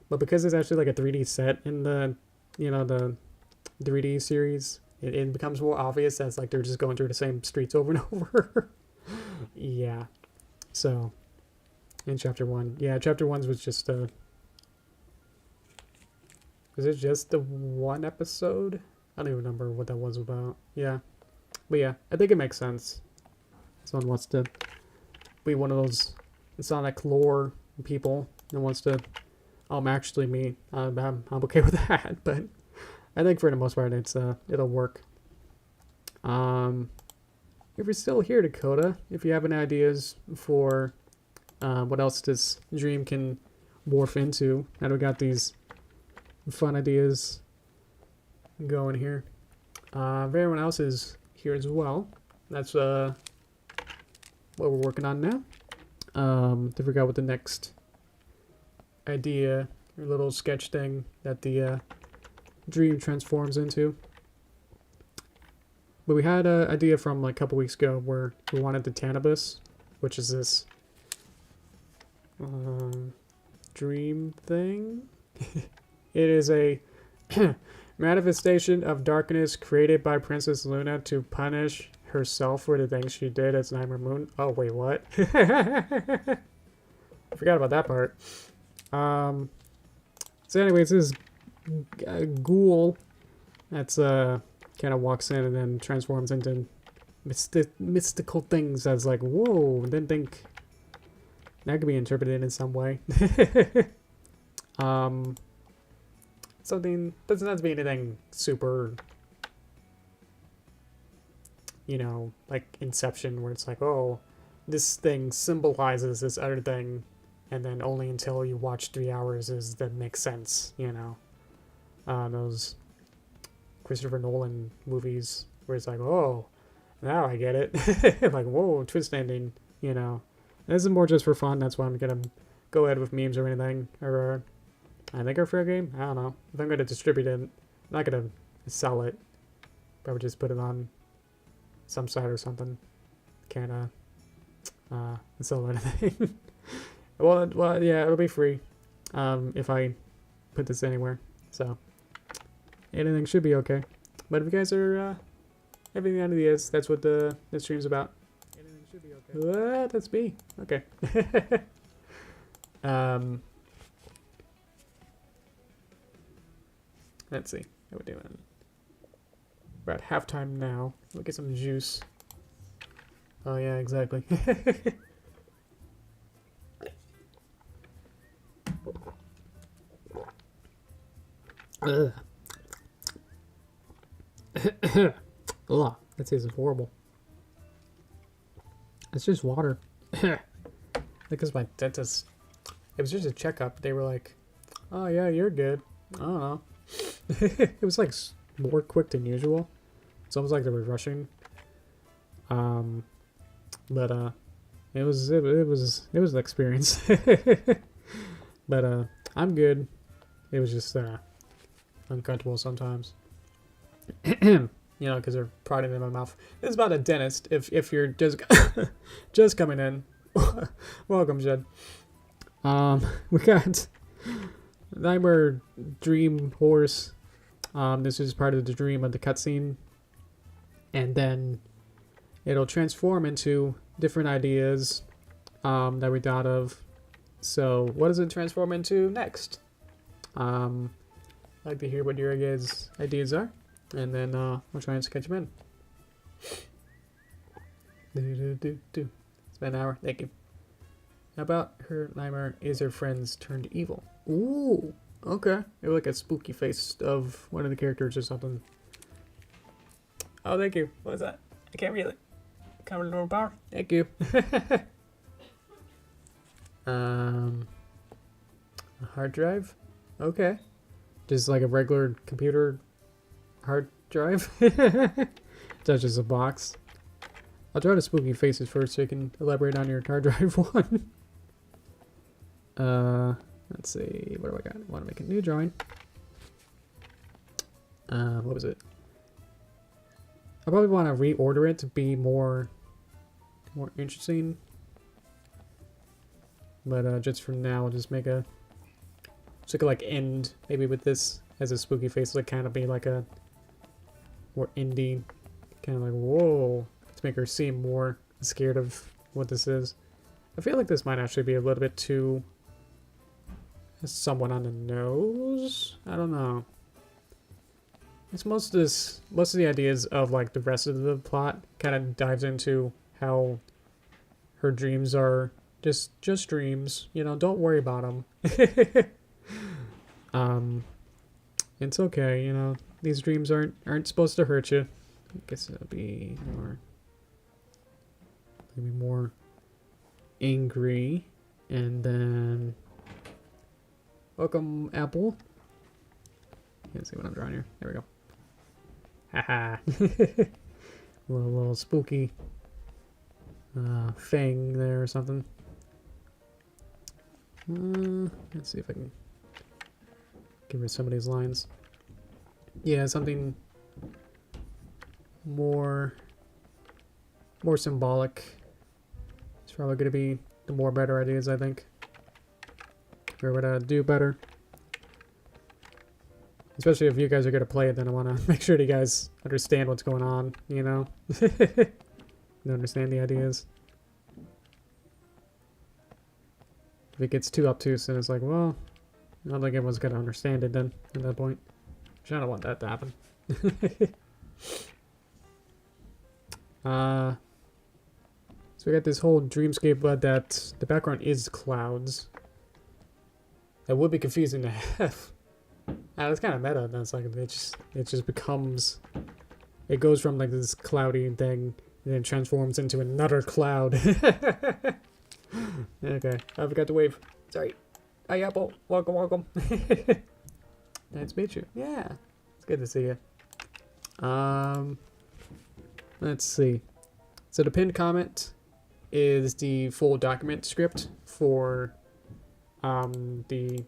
But because it's actually like a 3D set in the, the 3D series, it becomes more obvious that it's like they're just going through the same streets over and over. Yeah. So, in Chapter 1. Yeah, Chapter 1 was just was it just the one episode? I don't even remember what that was about. Yeah. But yeah, I think it makes sense. Someone wants to be one of those Sonic lore people and wants to actually me. I'm okay with that, but I think for the most part it'll work. If you're still here, Dakota, if you have any ideas for what else this dream can morph into, and we got these fun ideas going here. If everyone else is here as well, that's what we're working on now. To figure out what the next idea or little sketch thing that the dream transforms into. But we had an idea from like a couple weeks ago where we wanted the Tanibus, which is this dream thing. It is a manifestation of darkness created by Princess Luna to punish herself for the things she did as Nightmare Moon. Oh, wait, what? I forgot about that part. So anyways, this ghoul that's kind of walks in and then transforms into mystical things as like, whoa, and then think that could be interpreted in some way. Something doesn't have to be anything super, like Inception, where it's like, oh, this thing symbolizes this other thing, and then only until you watch 3 hours does that make sense, those Christopher Nolan movies where it's like, oh, now I get it. Like, whoa, twist ending, This is more just for fun. That's why I'm gonna go ahead with memes or anything, or I think our fair game. I don't know. If I'm gonna distribute it, I'm not gonna sell it. Probably just put it on some site or something. Can't sell anything. well, yeah, it'll be free if I put this anywhere. So anything should be okay. But if you guys are having any ideas, that's what this stream's about. Anything should be okay. What? That's me. Okay. Let's see. How we doing? We're at halftime now. We'll get some juice. Oh yeah, exactly. Ugh. Ugh, that tastes horrible. It's just water. Because my dentist, it was just a checkup. They were like, "Oh yeah, you're good." I don't know. It was like more quick than usual. It's almost like they were rushing. But it was an experience. But I'm good. It was just uncomfortable sometimes. You know, because they're prodding in my mouth. This is about a dentist. If you're just just coming in, welcome, Jed. We got Nightmare Dream Horse. This is part of the dream of the cutscene, and then it'll transform into different ideas that we thought of. So, what does it transform into next? I'd like to hear what your guys' ideas are, and then we'll try and sketch them in. It's been an hour. Thank you. How about her nightmare is her friends turned evil? Ooh, okay. Maybe like a spooky face of one of the characters or something. Oh, thank you. What is that? I can't read it. Cover normal power. Thank you. A hard drive? Okay. Just like a regular computer hard drive? That's just a box. I'll try the spooky faces first so you can elaborate on your hard drive one. Let's see. What do I got? I want to make a new drawing. What was it? I probably want to reorder it to be more interesting. But just for now, I'll just make a like end maybe with this as a spooky face, like kind of be like a more indie, kind of like whoa, to make her seem more scared of what this is. I feel like this might actually be a little bit too someone on the nose. I don't know. It's most of the ideas of like the rest of the plot kind of dives into how her dreams are just dreams. You know, don't worry about them. It's okay. You know, these dreams aren't supposed to hurt you. I guess it'll be maybe more angry, and then welcome Apple. Let's see what I'm drawing here. There we go. Haha. little spooky fang there or something. Let's see if I can give her some of these lines. Yeah, something more symbolic. It's probably going to be the more better ideas, I think. We're going to do better. Especially if you guys are going to play it, then I want to make sure that you guys understand what's going on, you know? You understand the ideas. If it gets too obtuse, then it's like, well, I don't think everyone's going to understand it then, at that point. Which I don't want that to happen. So we got this whole dreamscape, but that the background is clouds. That would be confusing to have. It's kind of meta. That's like it just becomes. It goes from like this cloudy thing, and then transforms into another cloud. Okay, I forgot to wave. Sorry. Hi, Apple. Welcome. Nice to meet you. Yeah, it's good to see you. Let's see. So the pinned comment is the full document script for the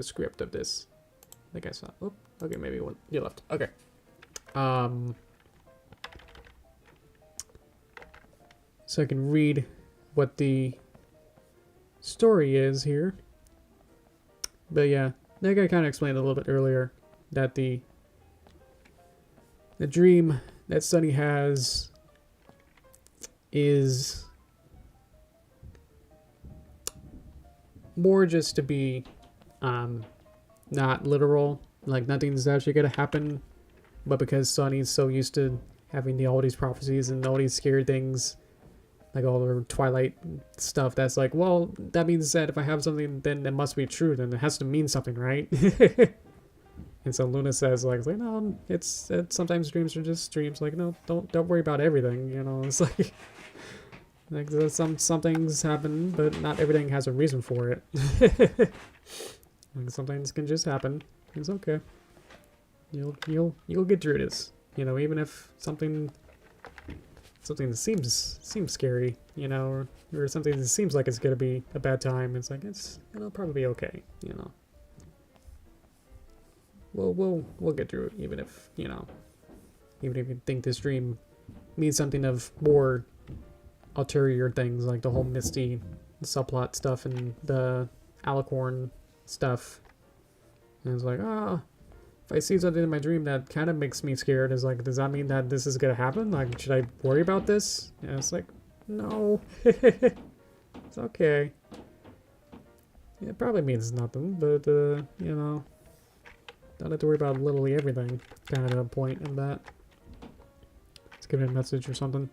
script of this. I think I saw. Oh, okay, maybe one you left. Okay. So I can read what the story is here. But yeah, like I kind of explained a little bit earlier, that the dream that Sunny has is more just to be not literal like nothing's actually gonna happen, but because Sonny's so used to having all these prophecies and all these scary things, like all the Twilight stuff, that's like, well, that means that if I have something, then it must be true, then it has to mean something, right? And so Luna says, like no, it's sometimes dreams are just dreams. Like, no, don't worry about everything, you know. It's like some things happen, but not everything has a reason for it. Like, some things can just happen. It's okay. You'll get through this. You know, even if something seems scary, you know, or something that seems like it's gonna be a bad time, it's like it'll probably be okay, you know. We'll get through it, even if you think this dream means something of more ulterior things, like the whole Misty subplot stuff and the Alicorn stuff. And it's like, if I see something in my dream that kind of makes me scared, is like, does that mean that this is gonna happen? Like, should I worry about this? And it's like, no. It's okay. It probably means nothing, but you know, don't have to worry about literally everything. Kind of the point of that. Let's give it a message or something.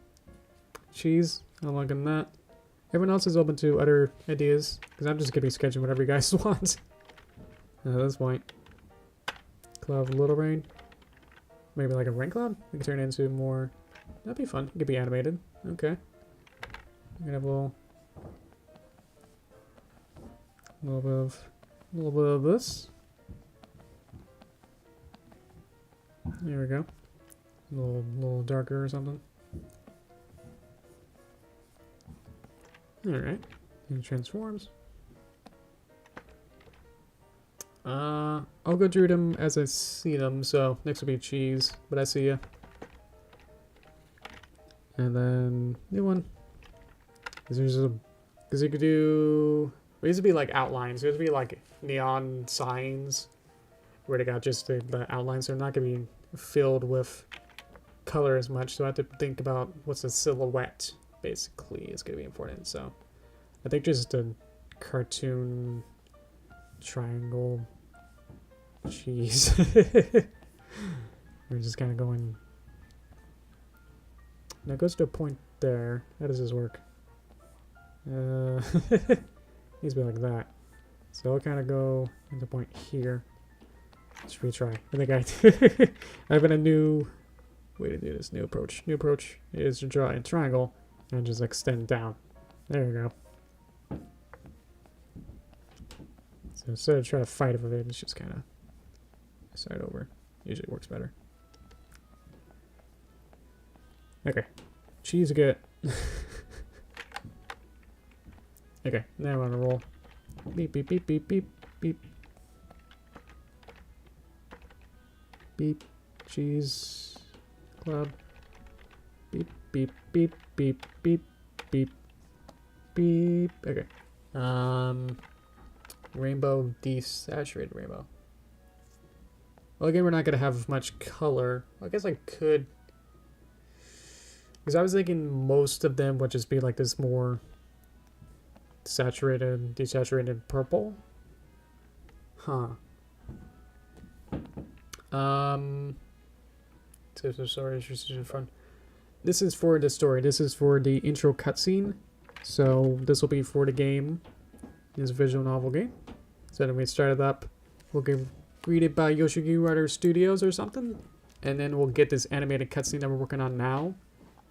Cheese, I'm liking that. Everyone else is open to other ideas, because I'm just gonna be sketching whatever you guys want. At this point. Cloud of Little Rain. Maybe like a rain cloud? We can turn it into more... That'd be fun. It could be animated. Okay. We're gonna have a little bit of this. There we go. A little darker or something. Alright. And it transforms. I'll go through them as I see them, so next will be cheese, but I see ya. And then new one. Because you could do, it used to be like outlines, it used to be like neon signs where they got just the outlines. They're not going to be filled with color as much, so I have to think about what's a silhouette, basically, is going to be important. So I think just a cartoon triangle cheese. We're just kind of going. Now it goes to a point there. How does this work? Needs to be like that. So I'll kind of go into point here. Let's retry. I think I have a new way to do this. New approach. New approach is to draw a triangle and just extend down. There we go. So instead of trying to fight with it, it's just kind of start over. Usually works better. Okay. Cheese good. Okay, now we're on a roll. Beep, beep, beep, beep, beep, beep. Beep. Cheese. Club. Beep, beep, beep, beep, beep, beep. Beep. Okay. Rainbow, desaturated rainbow. Well, again, we're not going to have much color. I guess I could... Because I was thinking most of them would just be like this more saturated, desaturated purple. Huh. So sorry, it's just in front. This is for the story. This is for the intro cutscene. So this will be for the game. This visual novel game. So then we start it up. We'll get greeted by Yoshi Greenwater Studios or something. And then we'll get this animated cutscene that we're working on now.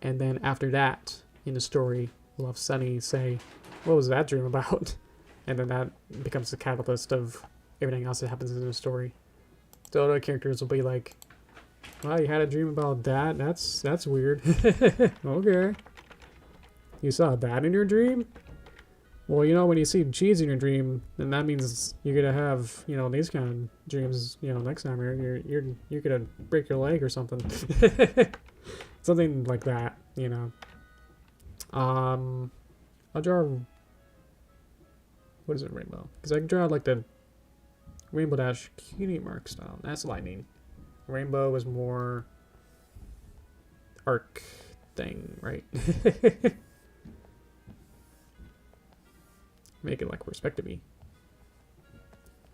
And then after that, in the story, we'll have Sunny say, what was that dream about? And then that becomes the catalyst of everything else that happens in the story. So other characters will be like, wow, you had a dream about that? That's weird. Okay. You saw that in your dream? Well, you know, when you see cheese in your dream, then that means you're gonna have, you know, these kind of dreams, you know, next time you're gonna break your leg or something. Something like that, you know. I'll draw, what is it, rainbow? Because I can draw like the rainbow dash cutie mark style. That's lightning. Rainbow is more arc thing, right? Make it like we're supposed to be.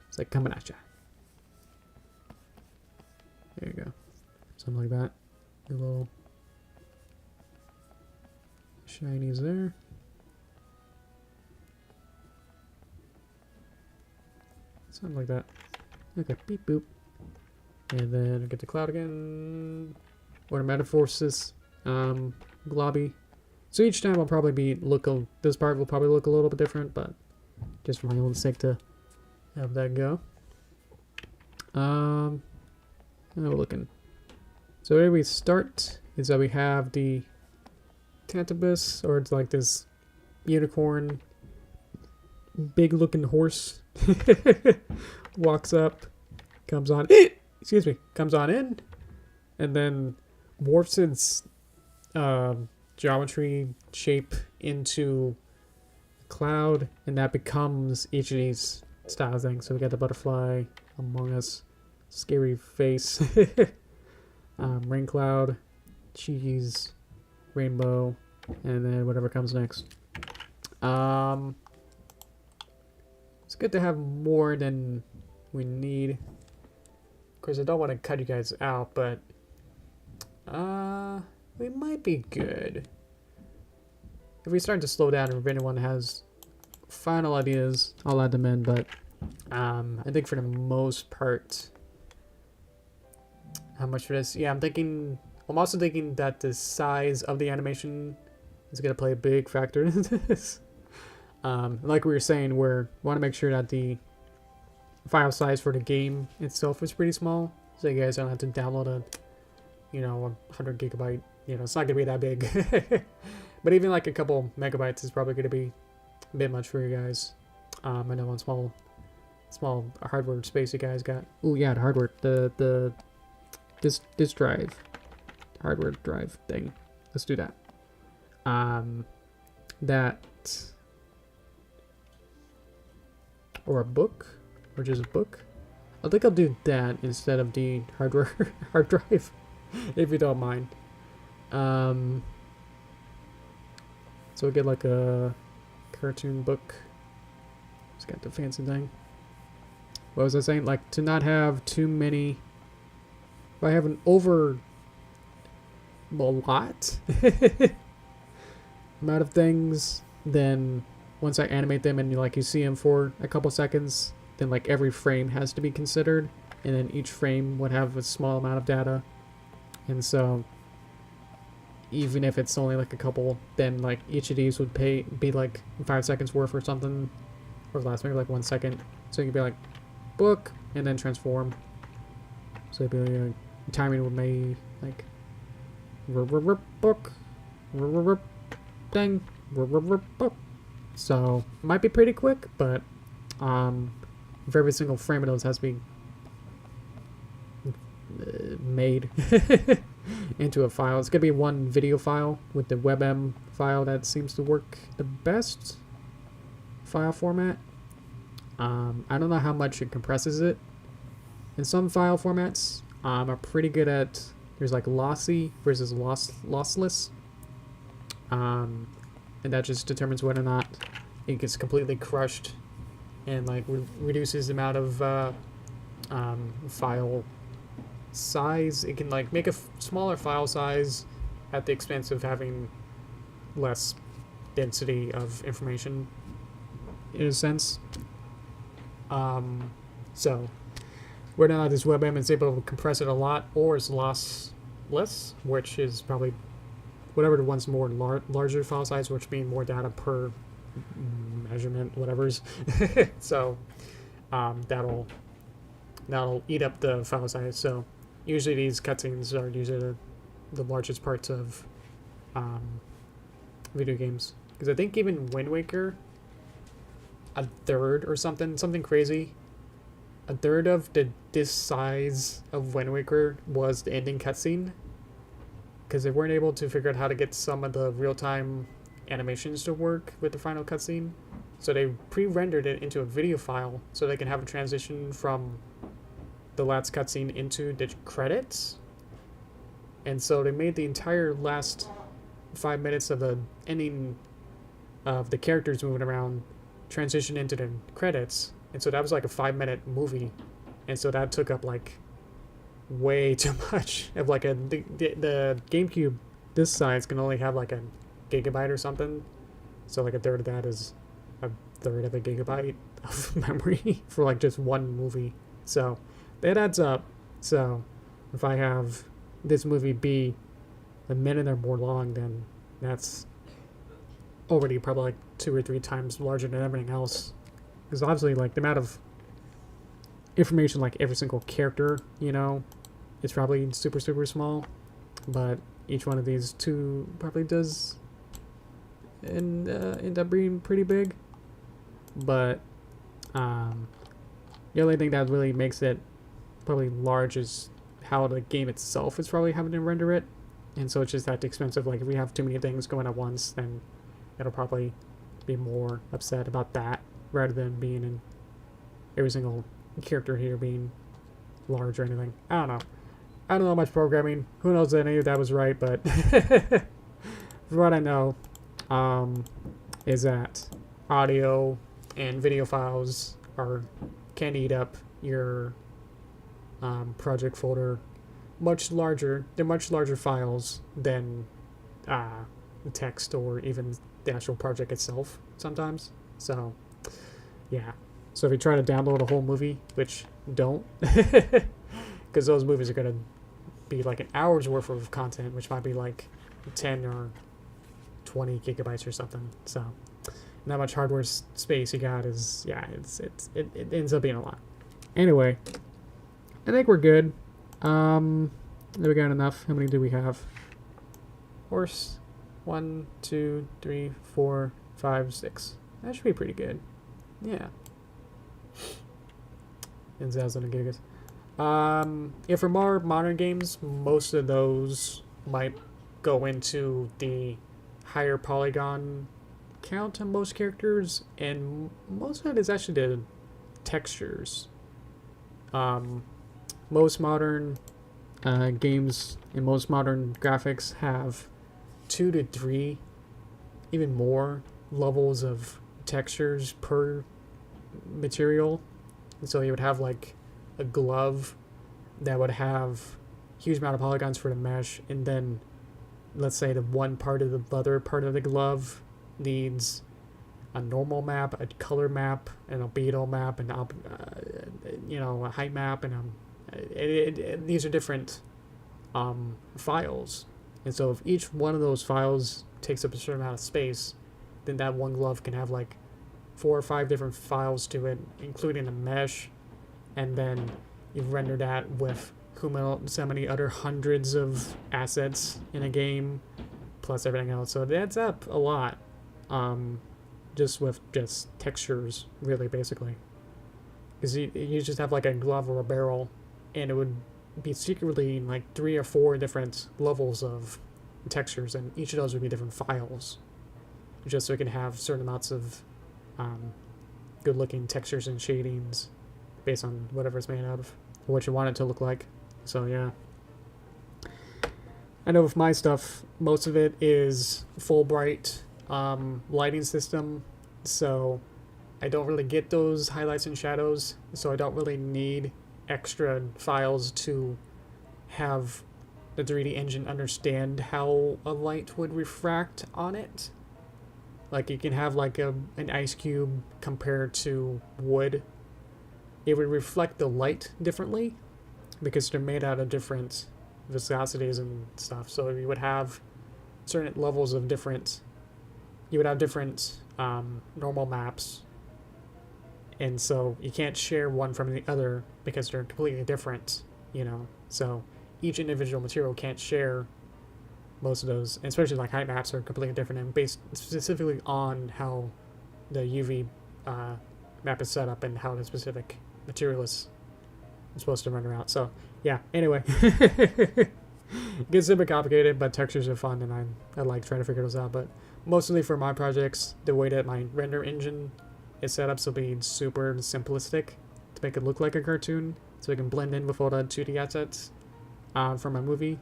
It's like coming at ya. something like that. The little shinies there. Something like that. Okay, beep boop. And then get the cloud again. Or metamorphosis, globby. So each time will probably be this part will probably look a little bit different, but just for my own sake to have that go. How we're looking. So where we start is that we have the Tantabus, or it's like this unicorn, big looking horse. Walks up, comes on, excuse me, comes on in, and then morphs its geometry shape into a cloud, and that becomes each of these style things. So we got the butterfly, Among Us, scary face, rain cloud, cheese, rainbow, and then whatever comes next. It's good to have more than we need. Of course, I don't want to cut you guys out, but we might be good. If we start to slow down and if anyone has final ideas, I'll add them in, but I think for the most part, how much for this? Yeah, I'm also thinking that the size of the animation is going to play a big factor in this. Like we were saying, we want to make sure that the file size for the game itself is pretty small, so you guys don't have to download a 100 gigabyte. It's not gonna be that big. But even like a couple megabytes is probably gonna be a bit much for you guys. I know one small hardware space you guys got. Oh yeah, the hardware, this drive, hardware drive thing. Let's do that. That. Or a book, or just a book. I think I'll do that instead of the hard drive, if you don't mind. So we get like a cartoon book. It's got the fancy thing. What was I saying? Like to not have too many. If I have an lot amount of things, then once I animate them and you see them for a couple seconds, then like every frame has to be considered, and then each frame would have a small amount of data. And so even if it's only like a couple, then like each of these would be like 5 seconds worth or something, or last maybe like 1 second. So you could be like book and then transform. So it'd be like timing would be like book, dang, book. So it might be pretty quick, but if every single frame of those has to be made into a file, it's gonna be one video file with the webm file that seems to work the best file format. I don't know how much it compresses it. And some file formats are pretty good at, there's like lossy versus lossless. And that just determines whether or not it gets completely crushed and like reduces the amount of file size. It can like make a smaller file size at the expense of having less density of information in a sense. So whether or not this webm is able to compress it a lot or is lossless, which is probably whatever the one's more larger file size, which means more data per measurement, whatever's. So that'll eat up the file size. So usually these cutscenes are usually the largest parts of video games, because I think even Wind Waker, a third or something crazy, a third of this size of Wind Waker was the ending cutscene, because they weren't able to figure out how to get some of the real-time animations to work with the final cutscene. So they pre-rendered it into a video file so they can have a transition from the last cutscene into the credits. And so they made the entire last 5 minutes of the ending of the characters moving around transition into the credits. And so that was like a 5-minute movie. And so that took up like way too much. Of like the GameCube this size can only have like a gigabyte or something. So like a third of that is a third of a gigabyte of memory for like just one movie. So that adds up. So if I have this movie be a minute or more long, then that's already probably like 2 or 3 times larger than everything else. Because obviously, like, the amount of information, like every single character, you know, it's probably super, super small. But each one of these two probably does end up being pretty big. But the only thing that really makes it probably large is how the game itself is probably having to render it. And so it's just that expensive. Like, if we have too many things going at once, then it'll probably be more upset about that rather than being in every single character here being large or anything. I don't know. I don't know much programming. Who knows if any of that was right, but from what I know, is that audio and video files can eat up your project folder much larger. They're much larger files than text or even the actual project itself sometimes. So yeah, so if you try to download a whole movie, which don't, because those movies are going to be like an hour's worth of content, which might be like 10 or 20 gigabytes or something. So not much hardware space you got is, yeah, it ends up being a lot. Anyway, I think we're good. We got enough. How many do we have? Horse. 1, 2, 3, 4, 5, 6. That should be pretty good. Yeah. In 1,000 gigas. Yeah, for more modern games, most of those might go into the higher polygon count on most characters, and most of it is actually the textures. Most modern games and most modern graphics have 2 to 3, even more levels of textures per material. And so you would have like a glove that would have huge amount of polygons for the mesh, and then let's say the one part of the other part of the glove needs a normal map, a color map, an albedo map, and a height map, and these are different files. And so if each one of those files takes up a certain amount of space, then that one glove can have like 4 or 5 different files to it, including a mesh, and then you render that with so many other hundreds of assets in a game, plus everything else. So it adds up a lot, just with just textures, really, basically. Because you just have like a glove or a barrel, and it would be secretly like 3 or 4 different levels of textures, and each of those would be different files, just so it can have certain amounts of good looking textures and shadings based on whatever it's made out of, or what you want it to look like. So yeah, I know with my stuff, most of it is full bright lighting system, so I don't really get those highlights and shadows, so I don't really need extra files to have the 3D engine understand how a light would refract on it. Like, you can have like an ice cube compared to wood. It would reflect the light differently because they're made out of different viscosities and stuff. So you would have certain levels of different, you would have different normal maps, and so you can't share one from the other because they're completely different, you know. So each individual material can't share most of those, especially like height maps are completely different and based specifically on how the UV map is set up and how the specific material is supposed to render out. So yeah, anyway, it gets super complicated, but textures are fun, and I like trying to figure those out. But mostly for my projects, the way that my render engine is set up, so being super simplistic to make it look like a cartoon, so it can blend in with all the 2D assets for my movie.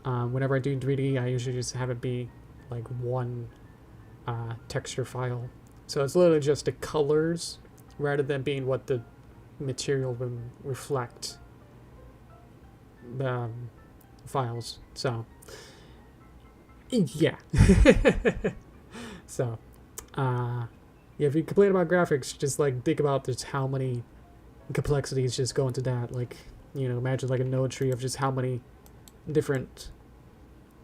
Whenever I do 3D, I usually just have it be like one texture file. So it's literally just the colors rather than being what the material would reflect files. So yeah. So yeah, if you complain about graphics, just like think about just how many complexities just go into that. Like, you know, imagine like a node tree of just how many different,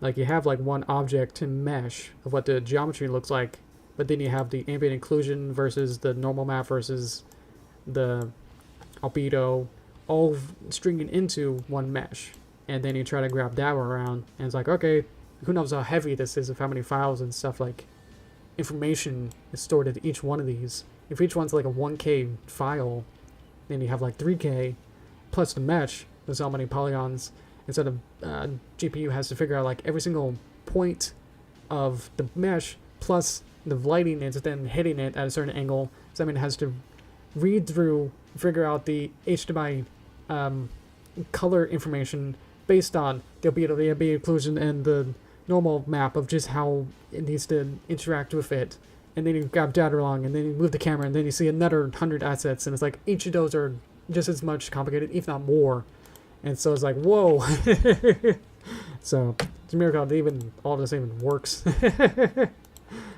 like you have like one object to mesh of what the geometry looks like, but then you have the ambient occlusion versus the normal map versus the albedo, all stringing into one mesh. And then you try to grab that around, and it's like, okay, who knows how heavy this is, of how many files and stuff, like information is stored in each one of these. If each one's like a 1K file, then you have like 3K plus the mesh. There's how many polygons. Instead of GPU has to figure out like every single point of the mesh plus the lighting is then hitting it at a certain angle. So I mean, it has to read through, figure out the HDMI color information based on the albedo occlusion and the normal map of just how it needs to interact with it. And then you grab data along, and then you move the camera, and then you see another 100 assets, and it's like each of those are just as much complicated, if not more. And so it's like, whoa. So it's a miracle that even all this even works. Better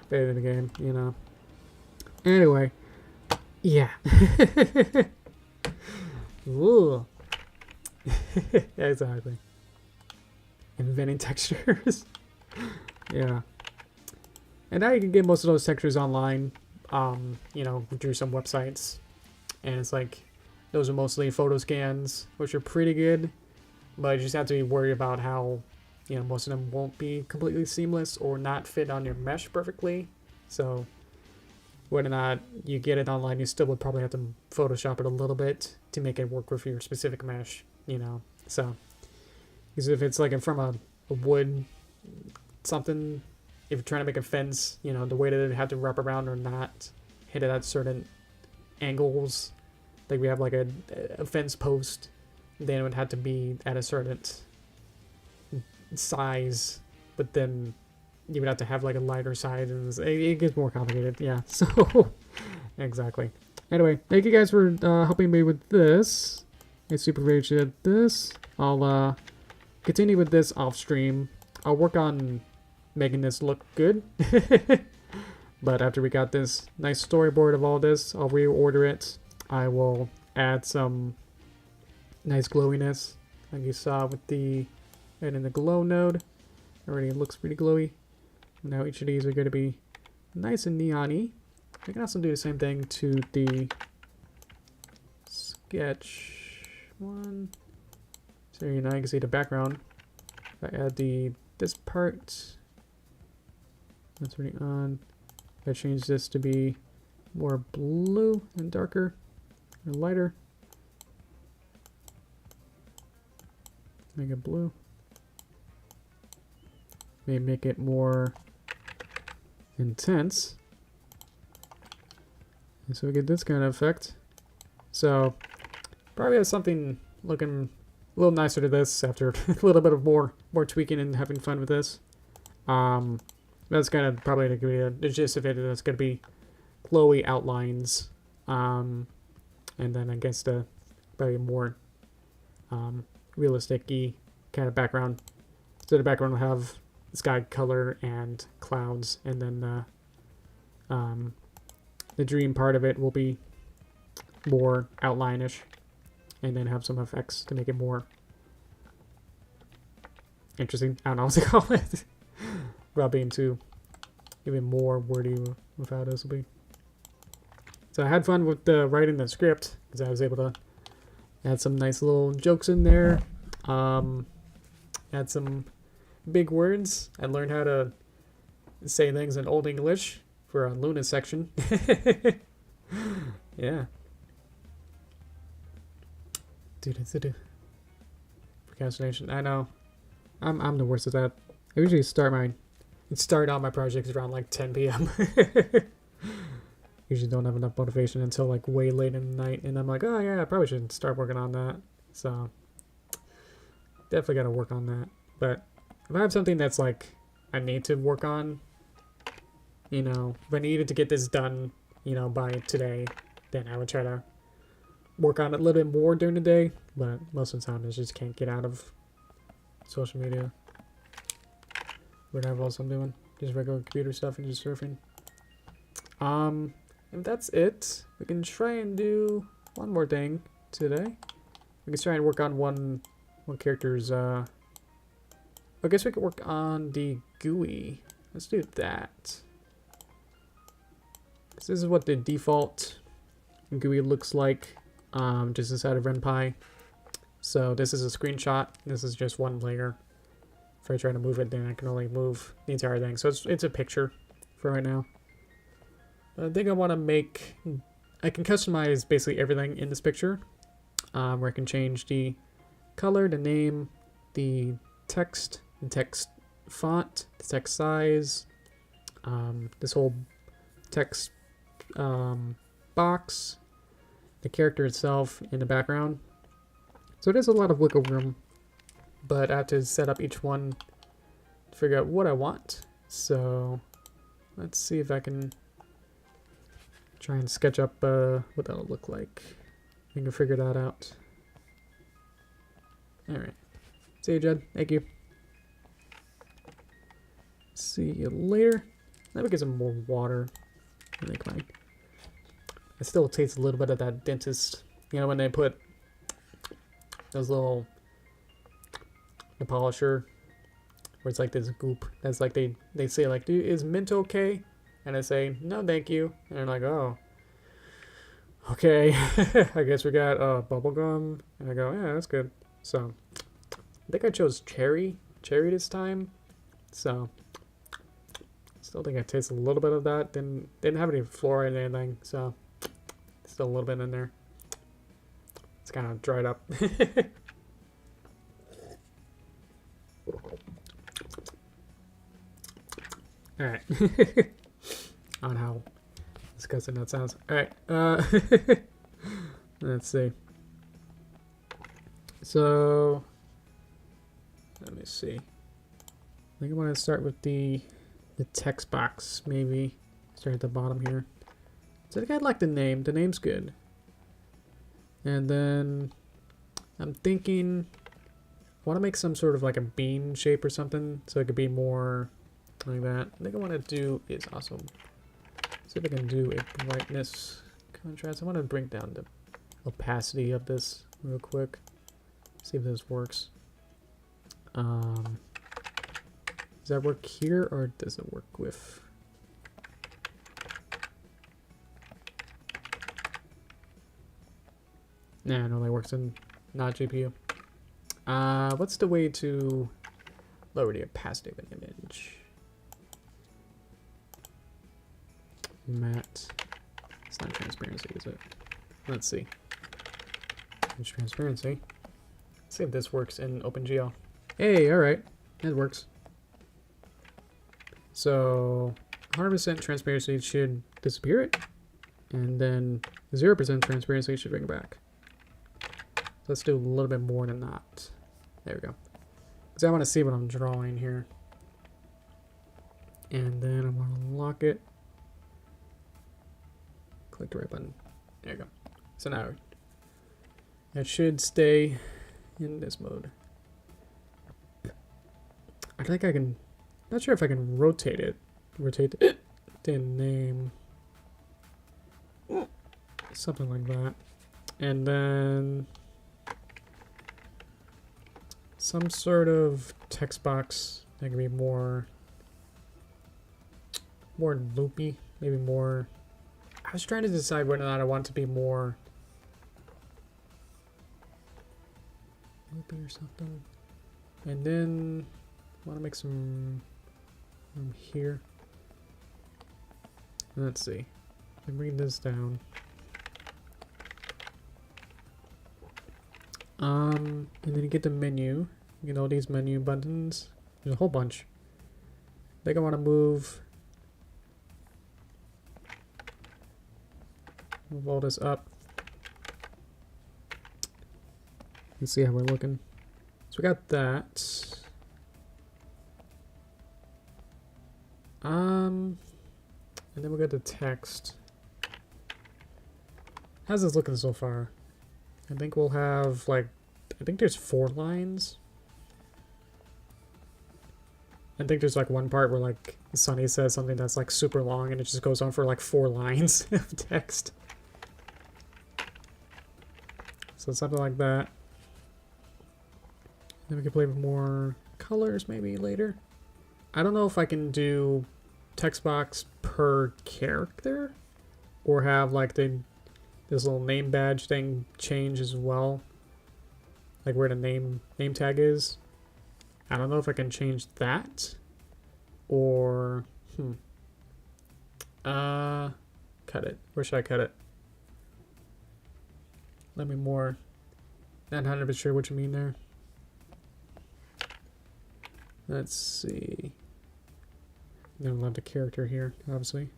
than the game, you know. Anyway, yeah. Ooh. Yeah, exactly. Inventing textures. Yeah. And now you can get most of those textures online, you know, through some websites. And it's like, those are mostly photo scans, which are pretty good. But you just have to be worried about how, you know, most of them won't be completely seamless or not fit on your mesh perfectly. So whether or not you get it online, you still would probably have to Photoshop it a little bit to make it work with your specific mesh, you know. So, because if it's like from a wood something, if you're trying to make a fence, you know, the way that it had to wrap around or not hit it at certain angles, like we have like a fence post, then it would have to be at a certain size, but then you would have to have like a lighter side, and it gets more complicated. Yeah, so exactly. Anyway, thank you guys for helping me with this. I super appreciate this. I'll continue with this off stream. I'll work on making this look good. But after we got this nice storyboard of all this, I'll reorder it. I will add some nice glowiness, like you saw with the and in the glow node. Already looks pretty glowy. Now each of these are going to be nice and neon-y. I can also do the same thing to the sketch one. So you know, you can see the background. If I add this part, that's already on. If I change this to be more blue and darker or lighter, make it blue. Maybe make it more intense. And so we get this kind of effect. So probably have something looking a little nicer to this after a little bit of more tweaking and having fun with this. That's kind of probably going to be the gist of it. That's going to be glowy outlines. And then I guess the probably more realistic-y kind of background. So the background will have sky color and clouds, and then the dream part of it will be more outline-ish, and then have some effects to make it more interesting. I don't know what to call it. Without being too even more wordy with how this will be. So I had fun with writing the script, because I was able to add some nice little jokes in there. Add some big words. I learned how to say things in Old English for a Luna section. Yeah. Procrastination. I know. I'm the worst at that. I usually start out my projects around like 10 p.m. Usually don't have enough motivation until like way late in the night, and I'm like, oh yeah, I probably should start working on that. So definitely got to work on that. But if I have something that's like I need to work on, you know, if I needed to get this done, you know, by today, then I would try to work on it a little bit more during the day, but most of the time I just can't get out of social media. Whatever else I'm doing. Just regular computer stuff and just surfing. If that's it, we can try and do one more thing today. We can try and work on one character's, I guess we could work on the GUI. Let's do that. So this is what the default GUI looks like, just inside of Ren'py. So this is a screenshot. This is just one layer. If I try to move it, then I can only move the entire thing. So it's a picture for right now. I think I want to make... I can customize basically everything in this picture. Where I can change the color, the name, the text font, the text size, this whole text box, the character itself in the background. So there's a lot of wiggle room, but I have to set up each one to figure out what I want. So let's see if I can try and sketch up what that'll look like. We can figure that out. Alright. See you, Jed. Thank you. See you later. Let me get some more water. I think it still tastes a little bit of that dentist. You know, when they put those little... the polisher. Where it's like this goop. That's like they say like, dude, is mint okay? And I say, no thank you. And they're like, oh. Okay, I guess we got bubblegum, and I go, yeah, that's good. So, I think I chose cherry this time. So, still think I taste a little bit of that. Didn't have any fluoride or anything, so still a little bit in there. It's kind of dried up. All right. On how disgusting that sounds. Alright, let's see. So, let me see. I think I want to start with the text box, maybe. Start at the bottom here. So I think I'd like the name. The name's good. And then, I'm thinking, I want to make some sort of like a bean shape or something, so it could be more like that. I think I want to do is also... see if I can do a brightness contrast. I want to bring down the opacity of this real quick. See if this works. Does that work here or does it work with? Nah, it only works in not GPU. What's the way to lower the opacity of an image? Matte. It's not transparency, is it? Let's see. Image transparency. Let's see if this works in OpenGL. Hey, alright. It works. So, 100% transparency should disappear it. And then 0% transparency should bring it back. So let's do a little bit more than that. There we go. Because I want to see what I'm drawing here. And then I'm going to lock it. Click the right button. There you go. So now it should stay in this mode. I think I can... not sure if I can rotate it. Rotate the name. Something like that. And then... some sort of text box that can be more loopy. Maybe more... I was trying to decide whether or not I want it to be more loopy or something. And then I want to make some room here. Let's see. I can bring this down. And then you get the menu. You get all these menu buttons. There's a whole bunch. I think I want to move all this up. Let's see how we're looking. So we got that. And then we got the text. How's this looking so far? I think we'll have like, I think there's 4 lines. I think there's like one part where like Sunny says something that's like super long and it just goes on for like 4 lines of text. So something like that. Then we can play with more colors maybe later. I don't know if I can do text box per character or have like this little name badge thing change as well. Like where the name tag is. I don't know if I can change that or cut it. Where should I cut it? Let me more. Not 100% sure what you mean there. Let's see. Then we'll have the character here, obviously.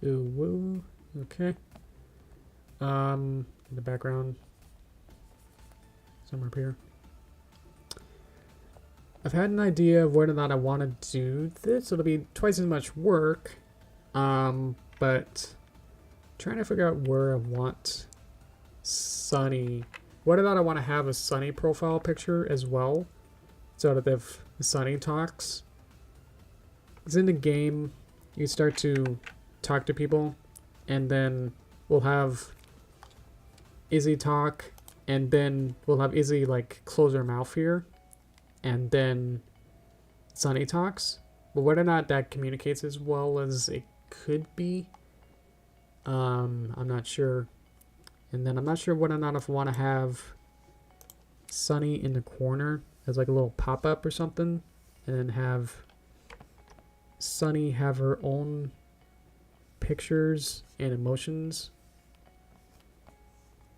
Ooh, woo. Okay. In the background. Somewhere up here. I've had an idea of whether or not I want to do this. It'll be twice as much work. But trying to figure out where I want Sunny. Whether or not I want to have a Sunny profile picture as well. So that if Sunny talks. Because in the game, you start to talk to people. And then we'll have Izzy talk. And then we'll have Izzy like close her mouth here. And then Sunny talks. But whether or not that communicates as well as it could be, I'm not sure. And then I'm not sure whether or not if I want to have Sunny in the corner as like a little pop-up or something. And then have Sunny have her own pictures and emotions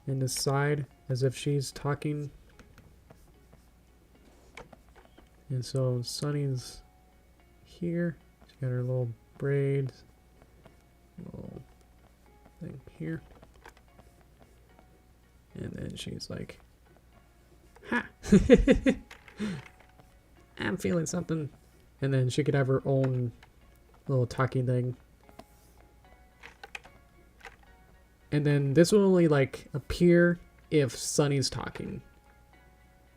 in the side as if she's talking. And so Sunny's here. She's got her little braids. Little thing here. And then she's like, ha! I'm feeling something. And then she could have her own little talking thing. And then this will only like appear if Sunny's talking.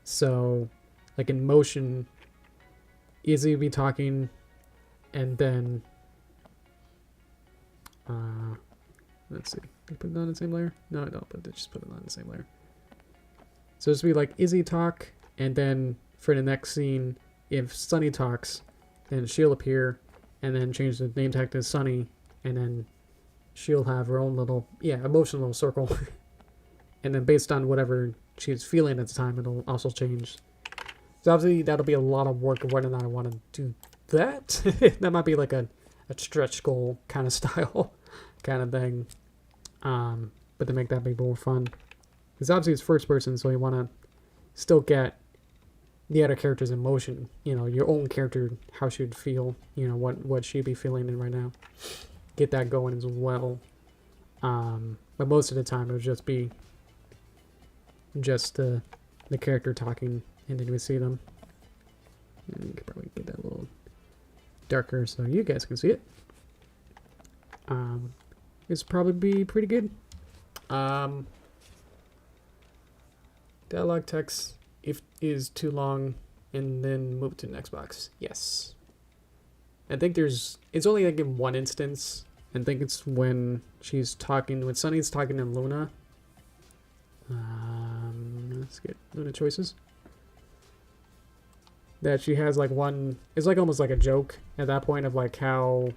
So like in motion, Izzy will be talking, and then let's see. Can I put it on the same layer? No, I don't, but just put it on the same layer. So this will be like Izzy talk, and then for the next scene, if Sunny talks, then she'll appear, and then change the name tag to Sunny, and then she'll have her own little, emotional circle. And then based on whatever she's feeling at the time, it'll also change. So obviously that'll be a lot of work of whether or not I want to do that. That might be like a stretch goal kind of style kind of thing. But to make that be more fun. Because obviously it's first person, so you want to still get the other character's emotion. You know, your own character, how she'd feel. You know, what she'd be feeling in right now. Get that going as well. But most of the time it'll just be just the character talking. And then we see them. And you could probably get that a little darker so you guys can see it. This will probably be pretty good. Dialogue text if is too long, and then move to the next box. Yes. I think it's only like in one instance. I think it's when she's talking, when Sunny's talking to Luna. Let's get Luna choices. That she has like one, it's like almost like a joke at that point of like how,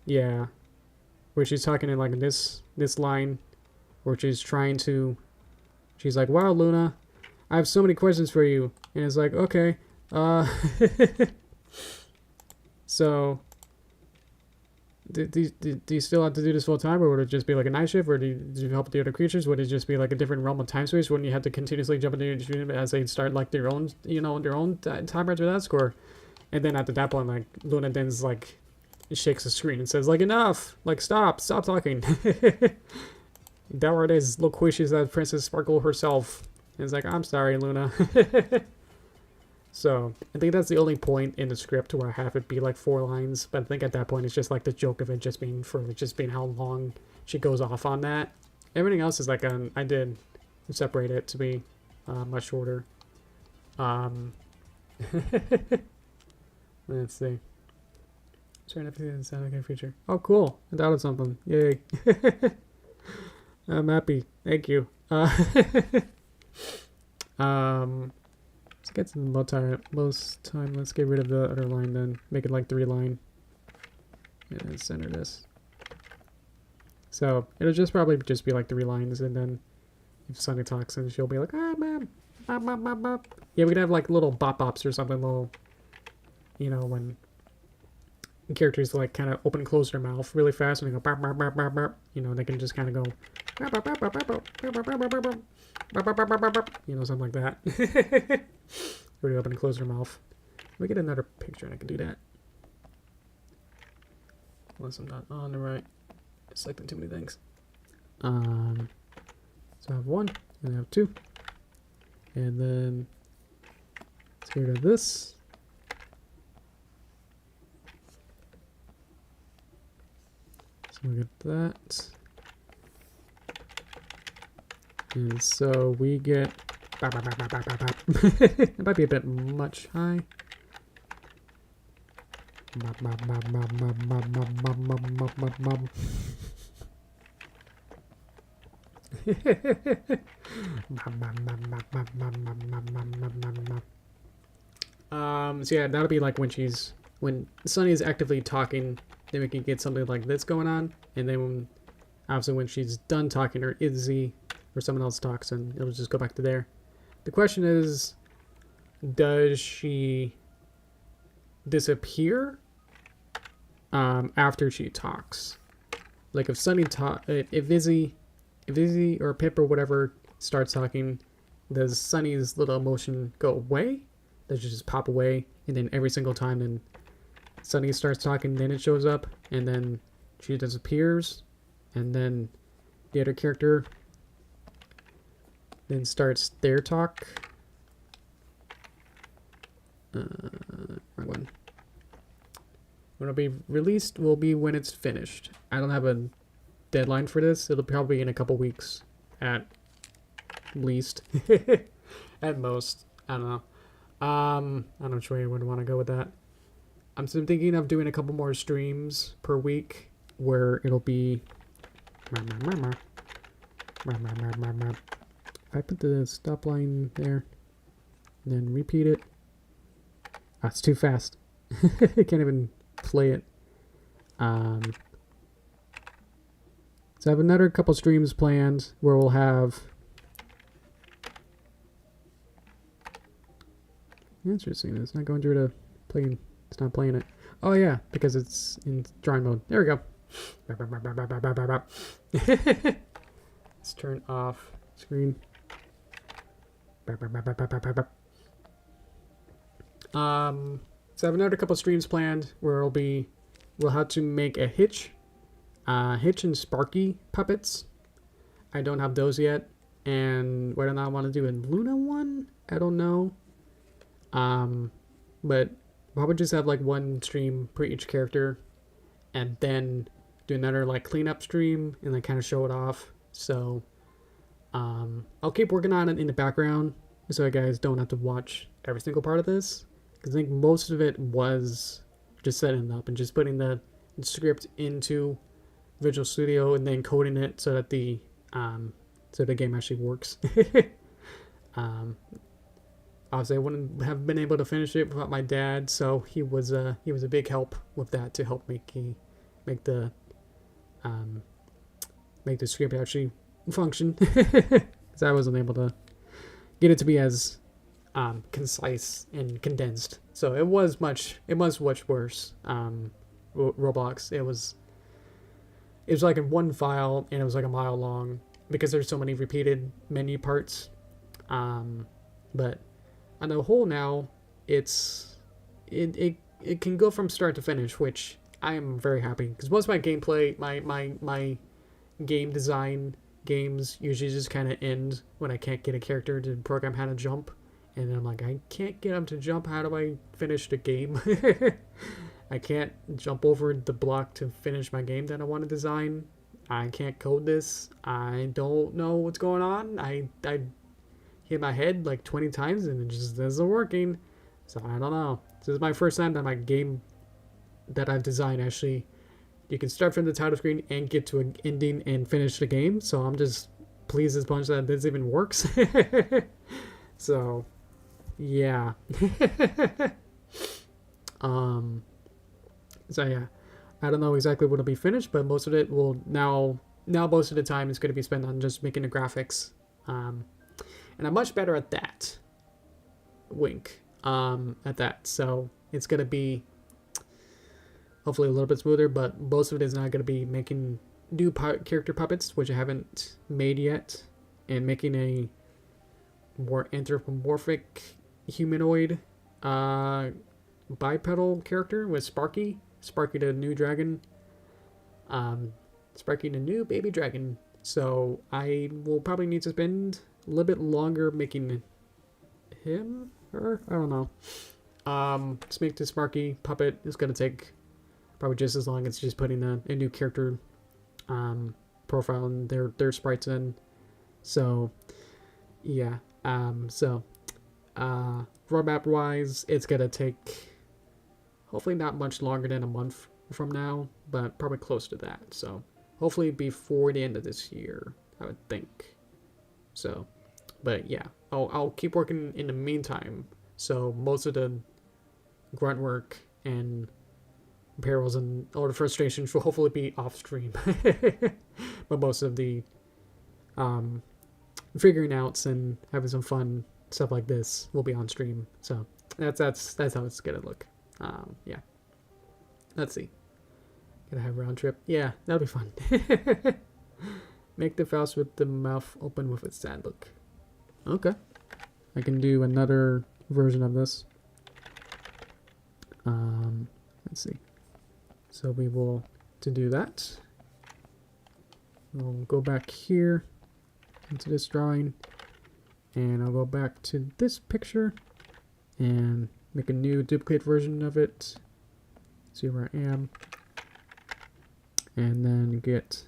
where she's talking in like this line where she's like, wow, Luna, I have so many questions for you. And it's like, okay, so do you still have to do this full time, or would it just be like a night shift, or do you help the other creatures? Would it just be like a different realm of time space when you have to continuously jump into your stream as they start like their own, their own timer to that score? And then at that point, like Luna then's like shakes the screen and says like, enough, like stop talking. Nowadays loquacious as Princess Sparkle herself. And it's like, I'm sorry, Luna. So I think that's the only point in the script where I have it be like 4 lines. But I think at that point it's just like the joke of it just being how long she goes off on that. Everything else is like I did separate it to be much shorter. Let's see. Turn up the sound okay feature. Oh, cool! I downloaded something. Yay! I'm happy. Thank you. Let's get to the most time. Let's get rid of the other line then. Make it like 3 line. And then center this. So it'll just probably just be like 3 lines, and then if Sunny talks, and she'll be like, "Ah, mom, bop, bop, bop, bop." Yeah, we could have like little bop bops or something, little, you know, when characters like kind of open and close their mouth really fast, and they go bop, bop, bop, bop, bop. You know, they can just kind of go, bop, bop, bop, bop, bop, bop, bop, bop, bop, bop, bop, bop, bop, bop, bop, you know, something like that. Really open and close their mouth. Let me get another picture, and I can do that. Unless I'm not on the right. Selecting too many things. So I have 1, and I have 2. And then let's get rid of this. So we get that. And so we get it might be a bit much high. So yeah, that'll be like when Sunny is actively talking, then we can get something like this going on, and then obviously when she's done talking, or Izzy or someone else talks, and it'll just go back to there. The question is, does she disappear after she talks? Like if Sunny if Izzy or Pip or whatever starts talking, does Sunny's little emotion go away? Does it just pop away, and then every single time then Sunny starts talking, then it shows up, and then she disappears, and then the other character then starts their talk? Wrong one. When it'll be released will be when it's finished. I don't have a deadline for this. It'll probably be in a couple weeks at least. At most. I don't know. I'm not sure you would want to go with that. I'm still thinking of doing a couple more streams per week where it'll be if I put the stop line there and then repeat it. Oh, it's too fast. I can't even play it. So I have another couple streams planned where we'll have... Interesting, it's not going through the playing. It's not playing it. Oh yeah, because it's in drawing mode. There we go. Let's turn off screen. So I have another couple streams planned where we'll have to make a Hitch and Sparky puppets. I don't have those yet, and whether or not I want to do a Luna one, I don't know. But we'll probably just have like one stream per each character, and then do another like cleanup stream and then kind of show it off. So I'll keep working on it in the background so you guys don't have to watch every single part of this, because I think most of it was just setting up and just putting the script into Visual Studio and then coding it so that the game actually works. Obviously, I wouldn't have been able to finish it without my dad, so he was a big help with that to help make the script actually function, because I wasn't able to get it to be as concise and condensed. So it was much worse. Roblox, it was like in one file, and it was like a mile long because there's so many repeated menu parts. But on the whole now, it can go from start to finish, which I am very happy, because most of my gameplay, my game design games usually just kind of end when I can't get a character to program how to jump, And I'm like, I can't get him to jump. How do I finish the game? I can't jump over the block to finish my game that I want to design. I can't code this. I don't know what's going on. I hit my head like 20 times and it just isn't working. So I don't know. This is my first time that my game that I've designed actually, you can start from the title screen and get to an ending and finish the game. So I'm just pleased as punch that this even works. So yeah. So yeah, I don't know exactly when it'll be finished, but most of it will now most of the time is going to be spent on just making the graphics. And I'm much better at that. Wink. At that. So it's going to be hopefully a little bit smoother, but most of it is not going to be making new character puppets, which I haven't made yet, and making a more anthropomorphic humanoid bipedal character with Sparky the new dragon, Sparky the new baby dragon. So I will probably need to spend a little bit longer making him, her, I don't know. To make the Sparky puppet is going to take probably just as long as just putting a new character profile and their sprites in. So yeah, roadmap wise, it's going to take hopefully not much longer than a month from now, but probably close to that. So hopefully before the end of this year, I would think. So, but yeah, I'll keep working in the meantime. So most of the grunt work and perils and all the frustrations will hopefully be off stream. But most of the figuring outs and having some fun stuff like this will be on stream. So that's how it's gonna look. Yeah. Let's see. Gonna have round trip. Yeah, that'll be fun. Make the Faust with the mouth open with its sad look. Okay. I can do another version of this. Let's see. So we will, to do that, we'll go back here into this drawing, and I'll go back to this picture and make a new duplicate version of it. See where I am. And then get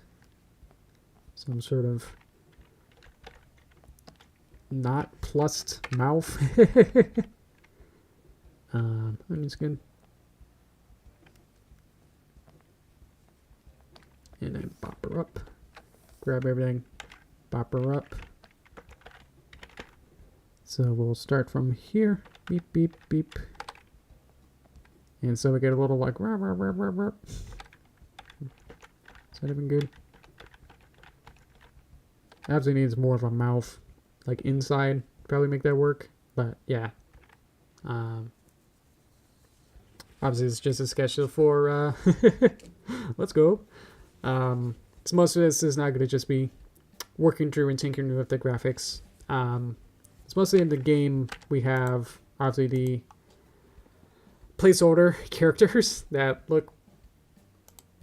some sort of not plussed mouth. I'm just gonna, and then pop her up, grab everything, pop her up. So we'll start from here, beep, beep, beep. And so we get a little like, rah, rah, rah, rah, rah. Is that even good? Absolutely needs more of a mouth, like inside, probably make that work, but yeah. Obviously it's just a sketch for, let's go. So most of this is not going to just be working through and tinkering with the graphics. It's mostly in the game we have, obviously, the placeholder characters that look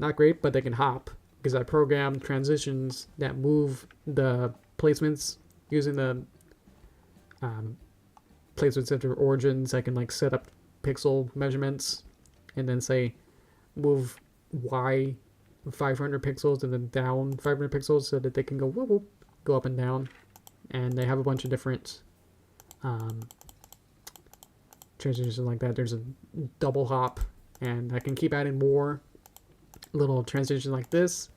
not great, but they can hop, because I programmed transitions that move the placements using the placements of their origins. I can like set up pixel measurements and then say move Y 500 pixels and then down 500 pixels so that they can go whoop, whoop, go up and down. And they have a bunch of different transitions like that. There's a double hop, and I can keep adding more little transitions like this.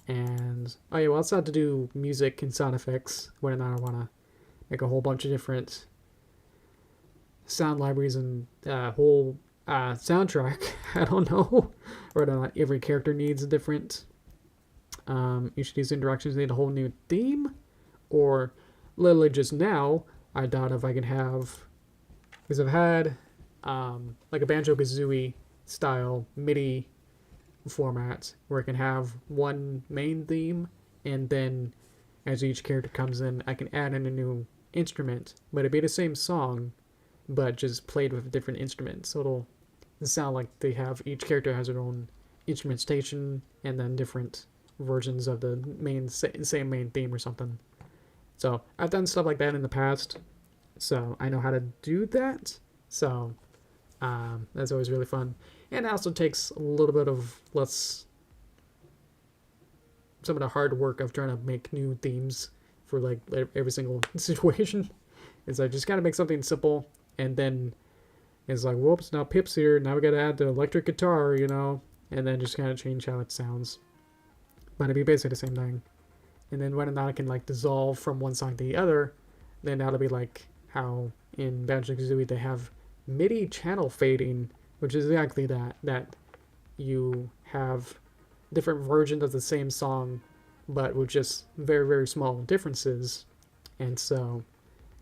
And oh yeah, well, it's not to do music and sound effects, whether or not I want to make a whole bunch of different sound libraries and whole soundtrack. I don't know whether or not every character needs a different each of these interactions need a whole new theme, or literally just now I thought if I can have, because I've had like a Banjo-Kazooie style MIDI format where I can have one main theme, and then as each character comes in I can add in a new instrument, but it'd be the same song but just played with a different instrument, so it'll sound like they have, each character has their own instrumentation and then different versions of the same main theme or something. So I've done stuff like that in the past, So I know how to do that. So that's always really fun. And it also takes a little bit of some of the hard work of trying to make new themes for like every single situation. It's like just gotta make something simple, and then it's like, whoops, now Pip's here. Now we gotta add the electric guitar, you know, and then just kind of change how it sounds. But it'd be basically the same thing. And then when I can like dissolve from one song to the other, then that'll be like how in Banjo-Kazooie they have MIDI channel fading, which is exactly that you have different versions of the same song, but with just very, very small differences. And so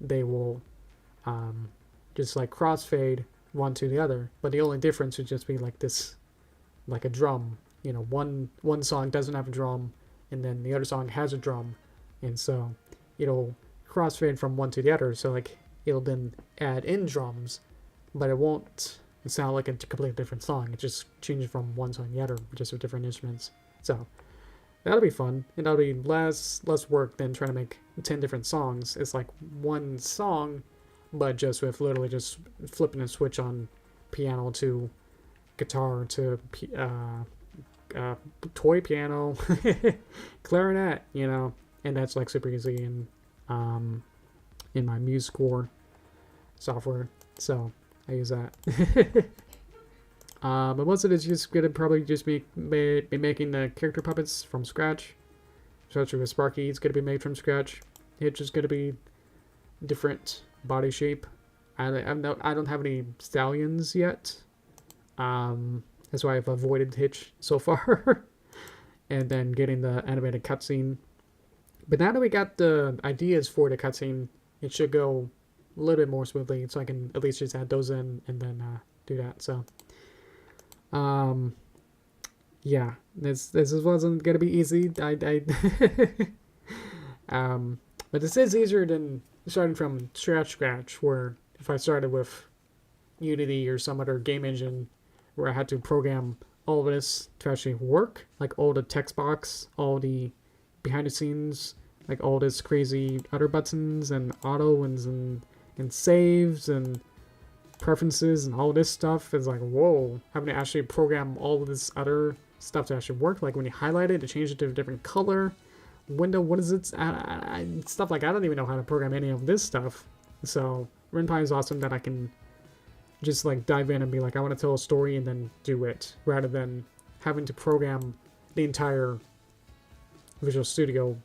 they will just like crossfade one to the other. But the only difference would just be like this, like a drum. You know, one song doesn't have a drum, and then the other song has a drum. And so it'll crossfade from one to the other. So like it'll then add in drums, but it won't sound like a completely different song. It just changes from one song to the other, just with different instruments. So that'll be fun, and that'll be less work than trying to make 10 different songs. It's like one song, but just with literally just flipping a switch on piano to guitar to toy piano, clarinet, you know, and that's like super easy in my MuseScore software. So I use that. But most of it is just gonna probably just be making the character puppets from scratch. Especially with Sparky, it's gonna be made from scratch. It's just gonna be different body shape. I don't have any stallions yet. That's why I've avoided Hitch so far. And then getting the animated cutscene. But now that we got the ideas for the cutscene, it should go a little bit more smoothly, so I can at least just add those in and then do that. So yeah, this wasn't gonna be easy. But this is easier than starting from scratch, where if I started with Unity or some other game engine where I had to program all of this to actually work, like all the text box, all the behind the scenes, like all this crazy other buttons and auto and saves and preferences and all this stuff is like, whoa, having to actually program all of this other stuff to actually work. Like when you highlight it, to change it to a different color. Window, what is it? Stuff like I don't even know how to program any of this stuff. So Ren'py is awesome that I can just like dive in and be like, I want to tell a story and then do it, rather than having to program the entire Visual Studio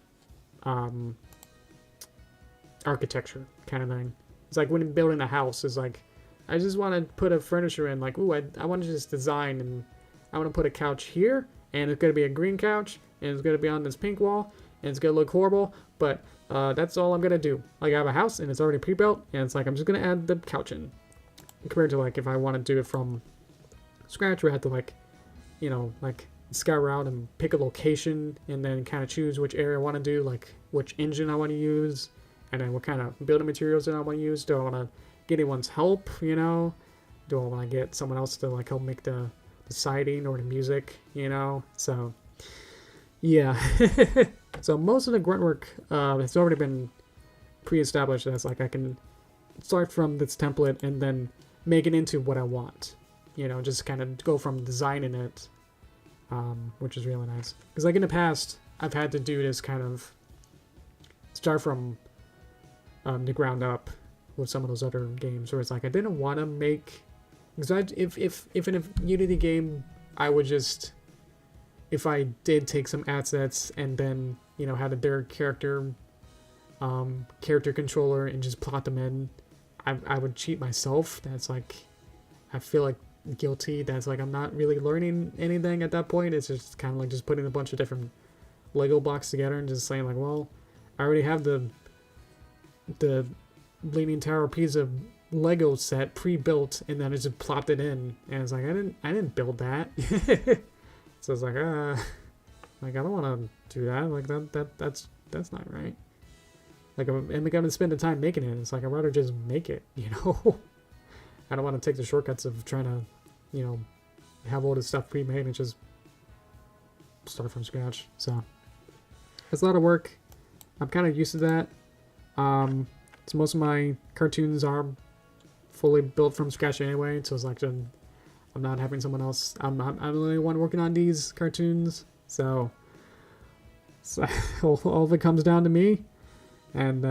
architecture kind of thing. It's like when building a house, is like, I just want to put a furniture in, like, ooh, I want to just design, and I want to put a couch here, and it's going to be a green couch, and it's going to be on this pink wall, and it's going to look horrible, but that's all I'm going to do. Like, I have a house, and it's already pre-built, and it's like, I'm just going to add the couch in. Compared to, like, if I want to do it from scratch, where I have to, like, you know, like, scout around and pick a location, and then kind of choose which area I want to do, like, which engine I want to use, and then what kind of building materials that I want to use. Do I want to get anyone's help, you know? Do I want to get someone else to, like, help make the siding or the music, you know? So, yeah. So most of the grunt work has already been pre-established. That's like, I can start from this template and then make it into what I want, you know, just kind of go from designing it, which is really nice. Because like in the past, I've had to do this kind of start from the ground up with some of those other games where it's like I didn't want to make, because if in a Unity game I would just, if I did take some assets and then, you know, had their character controller and just plot them in, I would cheat myself. That's like, I feel like guilty. That's like, I'm not really learning anything at that point. It's just kind of like just putting a bunch of different Lego blocks together and just saying like, well, I already have the Leaning Tower of Pisa Lego set pre-built, and then I just plopped it in, and it's like, I didn't build that. So it's like, like, I don't want to do that. Like, that's not right. Like, I'm gonna spend the time making it. It's like, I'd rather just make it, you know? I don't want to take the shortcuts of trying to, you know, have all this stuff pre-made and just start from scratch. So it's a lot of work. I'm kind of used to that. So most of my cartoons are fully built from scratch anyway, so it's like I'm not having someone else. I'm the only one working on these cartoons, so all of it comes down to me, and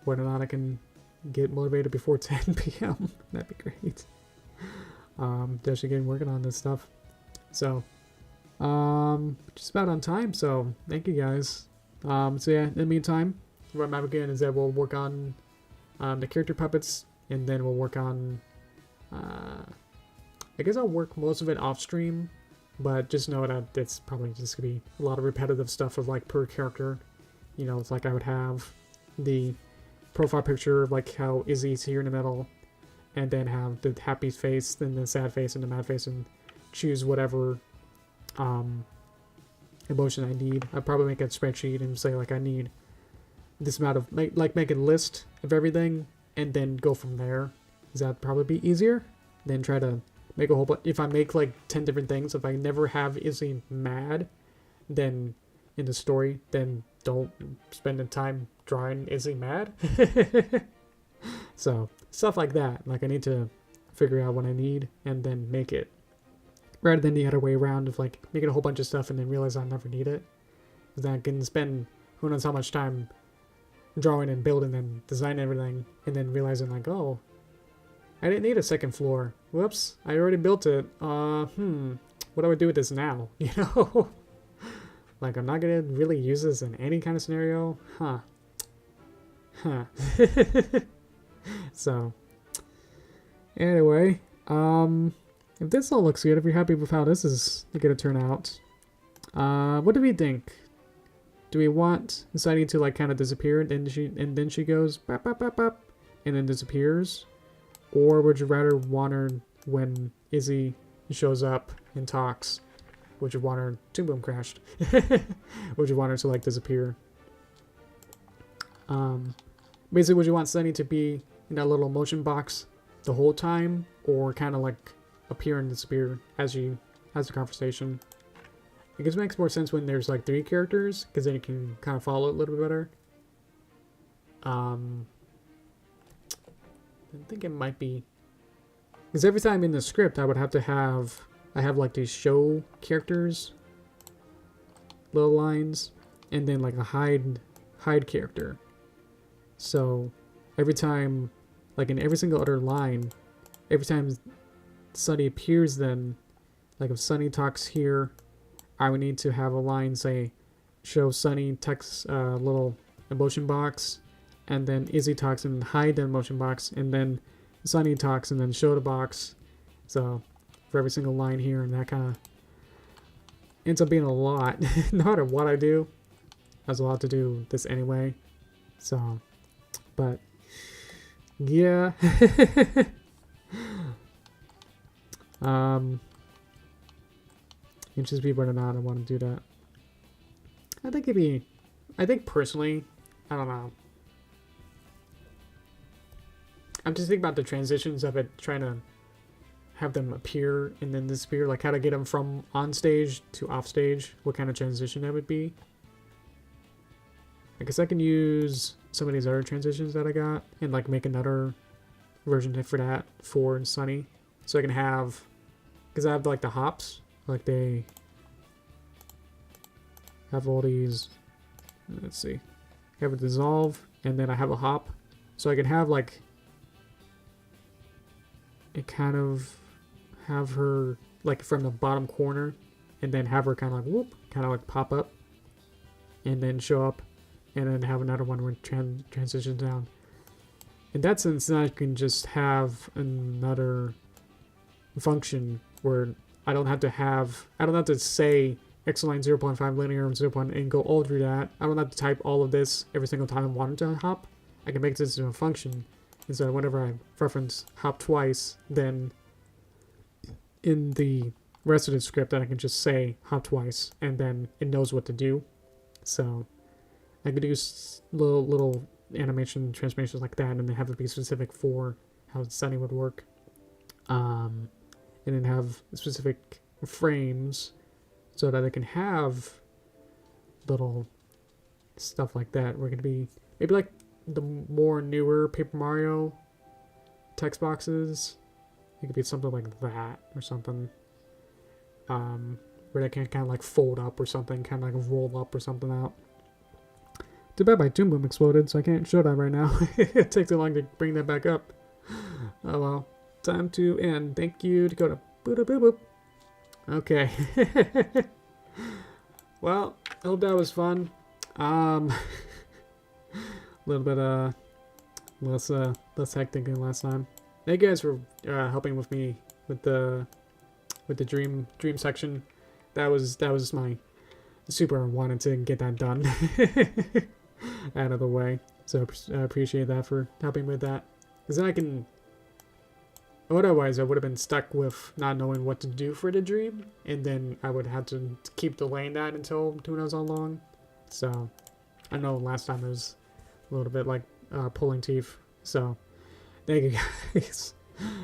whether or not I can get motivated before 10 p.m. That'd be great. Just again working on this stuff. So just about on time, so thank you guys. So yeah, in the meantime, what I'm again is that we'll work on the character puppets, and then we'll work on I guess I'll work most of it off stream, but just know that it's probably just gonna be a lot of repetitive stuff of like per character. You know, it's like I would have the profile picture of like how Izzy's here in the middle, and then have the happy face, then the sad face, and the mad face, and choose whatever emotion I need. I'd probably make a spreadsheet and say like I need this amount of, make a list of everything, and then go from there. Because that'd probably be easier than try to make a whole bunch. If I make like 10 different things, if I never have Izzy mad, then in the story, then don't spend the time drawing Izzy mad. So stuff like that. Like I need to figure out what I need and then make it, rather than the other way around of like making a whole bunch of stuff and then realize I never need it. Because then I can spend who knows how much time drawing and building and designing everything, and then realizing like, oh, I didn't need a second floor. Whoops, I already built it. What do I do with this now? You know? Like, I'm not gonna really use this in any kind of scenario? Huh. So, anyway, if this all looks good, if you're happy with how this is gonna turn out, what do we think? Do we want Sunny to like kind of disappear and then she goes bop, bop, bop, bop, and then disappears? Or would you rather want her, when Izzy shows up and talks, would you want her to boom crashed? Would you want her to like disappear? Basically, would you want Sunny to be in that little motion box the whole time, or kind of like appear and disappear as you has the conversation? I guess it makes more sense when there's like 3 characters, because then you can kind of follow it a little bit better. I think it might be, because every time in the script I would have to have, I have like these show characters, little lines, and then like a hide character. So every time, like in every single other line, every time Sunny appears, then like if Sunny talks here, I would need to have a line say, show Sunny text little emotion box, and then Izzy talks and hide the emotion box, and then Sunny talks and then show the box. So for every single line here, and that kind of ends up being a lot. No matter what I do, has a lot to do this anyway. So, but yeah. It just be whether or not I want to do that. I think I think personally, I don't know. I'm just thinking about the transitions of it, trying to have them appear and then disappear, like how to get them from on stage to off stage, what kind of transition that would be. I guess I can use some of these other transitions that I got and like make another version for that for Sunny. So I can have, because I have like the hops, like they have all these, let's see, I have a dissolve and then I have a hop. So I can have like, it kind of have her like from the bottom corner and then have her kind of like whoop, kind of like pop up and then show up, and then have another one where it transitions down. In that sense, then I can just have another function where I don't have to say xline 0.5 linear 0.1 and go all through that. I don't have to type all of this every single time I want to hop. I can make this into a function. And so whenever I reference hop twice, then in the rest of the script, then I can just say hop twice, and then it knows what to do. So I could do little animation transformations like that, and then have it be specific for how Sunny would work. And then have specific frames so that I can have little stuff like that. We're going to be maybe like the more newer Paper Mario text boxes. It could be something like that or something. Where they can kind of like fold up or something, kind of like roll up or something out. Too bad my Toon Boom exploded, so I can't show that right now. It takes too long to bring that back up. Oh well. Time to end. Thank you, Dakota. Boop, boop, boop. Okay. Well, I hope that was fun. A little bit less hectic than last time. Thank you guys for helping with me with the dream section. That was my super wanted to get that done out of the way. So I appreciate that for helping with that. Because then I can. Otherwise, I would have been stuck with not knowing what to do for the dream, and then I would have to keep delaying that until who knows how long. So, I know last time it was a little bit like pulling teeth. So, thank you guys.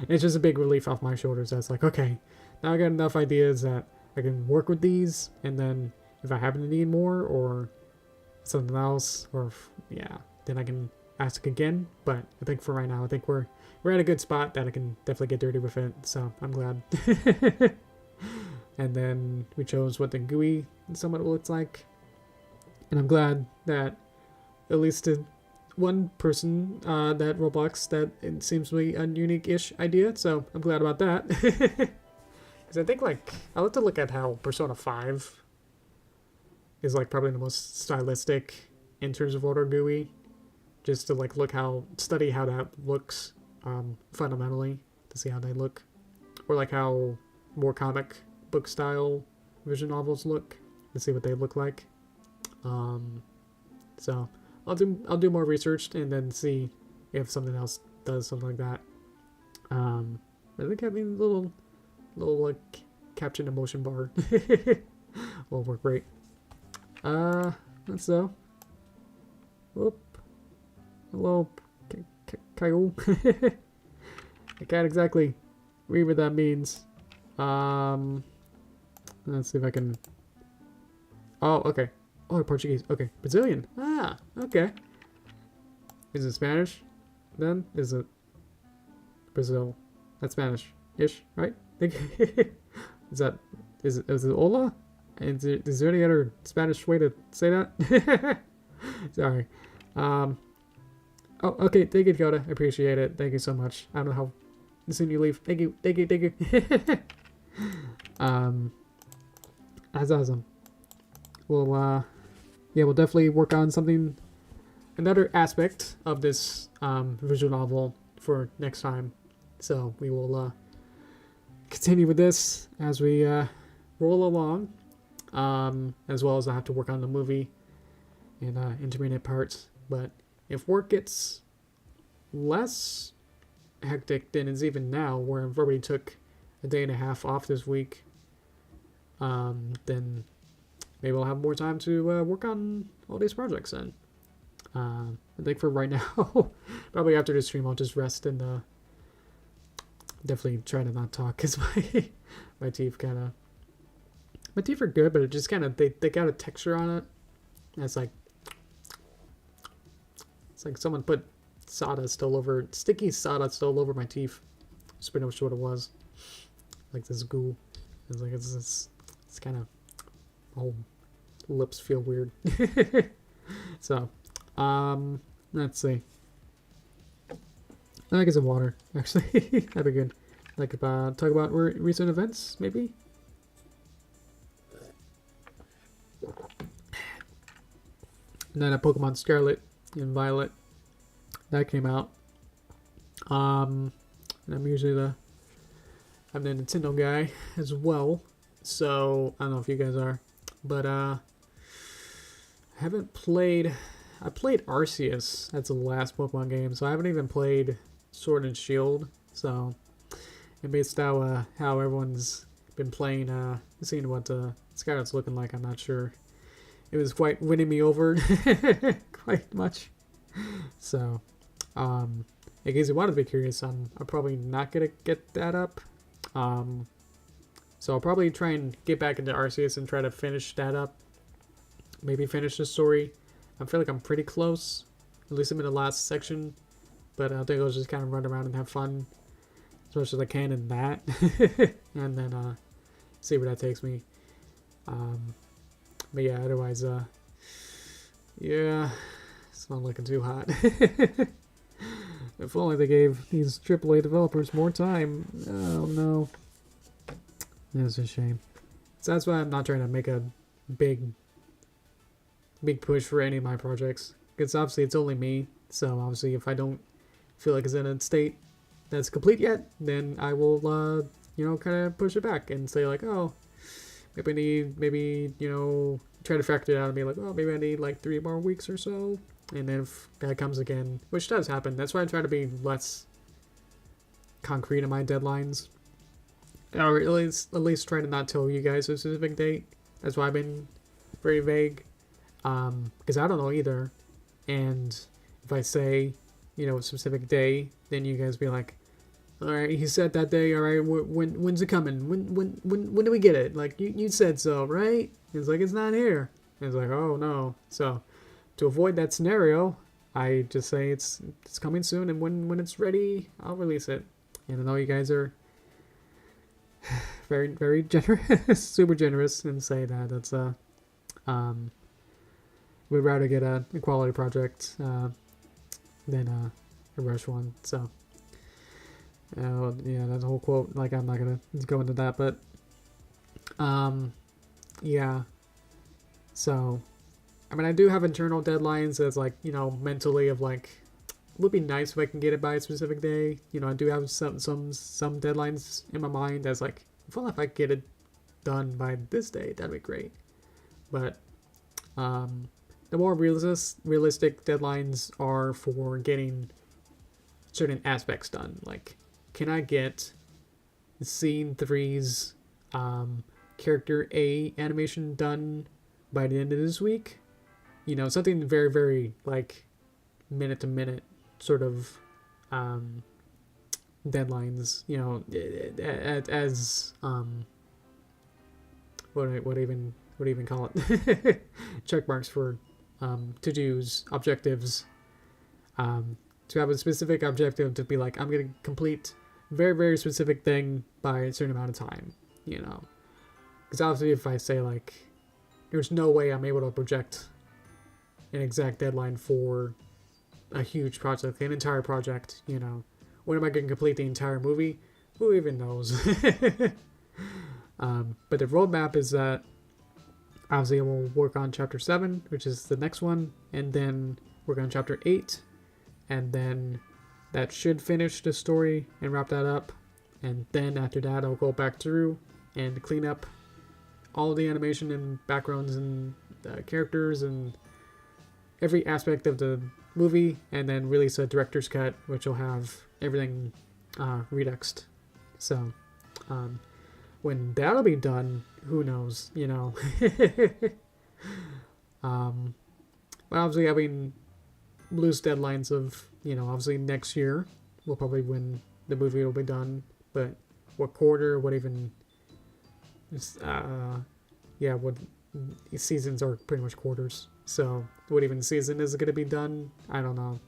It's just a big relief off my shoulders. That's like, okay, now I got enough ideas that I can work with these, and then if I happen to need more or something else, or yeah, then I can ask again. But I think for right now, I think we're at a good spot that I can definitely get dirty with it, so I'm glad. And then we chose what the GUI somewhat looks like. And I'm glad that at least to one person that Roblox, that it seems to be a unique-ish idea, so I'm glad about that. Because I think, like, I like to look at how Persona 5 is, like, probably the most stylistic in terms of Auto GUI. Just to, like, study how that looks. Fundamentally, to see how they look, or like how more comic book style visual novels look, to see what they look like. So I'll do more research and then see if something else does something like that. I think having a little like caption emotion bar will work great. So. Whoop. Hello. Kyle. I can't exactly read what that means. Let's see if I can. Oh, okay. Oh, Portuguese. Okay, Brazilian. Ah, okay. Is it Spanish? Then is it Brazil? That's Spanish-ish, right? Is it hola? Is there any other Spanish way to say that? Sorry. Oh, okay. Thank you, Dakota. I appreciate it. Thank you so much. I don't know how soon you leave. Thank you. Thank you. Thank you. That's awesome. Well, yeah, we'll definitely work on another aspect of this visual novel for next time. So we will continue with this as we roll along, as well as I have to work on the movie and intermediate parts. But if work gets less hectic than it's even now, where I've already took a day and a half off this week, then maybe I'll have more time to work on all these projects then. I think for right now, probably after this stream, I'll just rest and definitely try to not talk, because my teeth my teeth are good, but it just kind of, they got a texture on it. And it's like someone put sticky sawdust all over my teeth. Just pretty much what it was. Like this goo. It's like, it's kind of, whole lips feel weird. So, let's see. I like get some water, actually. That'd be good. Like, talk about recent events, maybe? And then a Pokemon Scarlet and Violet that came out. And I'm usually I'm the Nintendo guy as well, so I don't know if you guys are, but I haven't played. I played Arceus. That's the last Pokemon game, so I haven't even played Sword and Shield. So, and based on how everyone's been playing, seeing what Scarlet's looking like, I'm not sure. It was quite winning me over quite much. So, in case you wanted to be curious, I'm probably not gonna get that up. So I'll probably try and get back into Arceus and try to finish that up. Maybe finish the story. I feel like I'm pretty close. At least I'm in the last section. But I think I'll just kind of run around and have fun as much as I can in that. And then see where that takes me. But yeah, otherwise, yeah, it's not looking too hot. If only they gave these AAA developers more time. Oh no. That's a shame. So that's why I'm not trying to make a big push for any of my projects. Because obviously it's only me. So obviously if I don't feel like it's in a state that's complete yet, then I will, you know, kind of push it back and say like, oh, maybe, you know, try to factor it out and be like, oh, maybe I need like 3 more weeks or so. And then if that comes again, which does happen, that's why I try to be less concrete in my deadlines. Or at least try to not tell you guys a specific date. That's why I've been very vague. Because I don't know either. And if I say, you know, a specific day, then you guys be like, alright, he said that day, alright, when's it coming? When do we get it? Like, you said so, right? It's like, it's not here. And it's like, oh no. So, to avoid that scenario, I just say it's coming soon, and when it's ready, I'll release it. And I know you guys are very, very generous, super generous, and say that it's we'd rather get a quality project than a rush one. So yeah, that's a whole quote. Like, I'm not gonna go into that, but yeah. So I mean, I do have internal deadlines that's like, you know, mentally of like, it would be nice if I can get it by a specific day. You know, I do have some deadlines in my mind that's like, if I get it done by this day, that'd be great. But the more realistic deadlines are for getting certain aspects done. Like, can I get Scene 3's Character A animation done by the end of this week? You know, something very, very, like, minute-to-minute sort of deadlines, you know, as what do you even call it? Check marks for to-dos, objectives. To have a specific objective to be like, I'm going to complete a very, very specific thing by a certain amount of time, you know. Because obviously if I say like, there's no way I'm able to project an exact deadline for a huge project, an entire project, you know. When am I going to complete the entire movie? Who even knows? But the roadmap is that obviously I will work on Chapter 7, which is the next one, and then work on Chapter 8, and then that should finish the story and wrap that up. And then after that, I'll go back through and clean up all the animation and backgrounds and characters and every aspect of the movie, and then release a director's cut, which will have everything reduxed. So when that'll be done, who knows, you know. But obviously having loose deadlines of, you know, obviously next year will probably when the movie will be done, but what quarter, what even yeah, what seasons are pretty much quarters. So what even season is going to be done? I don't know.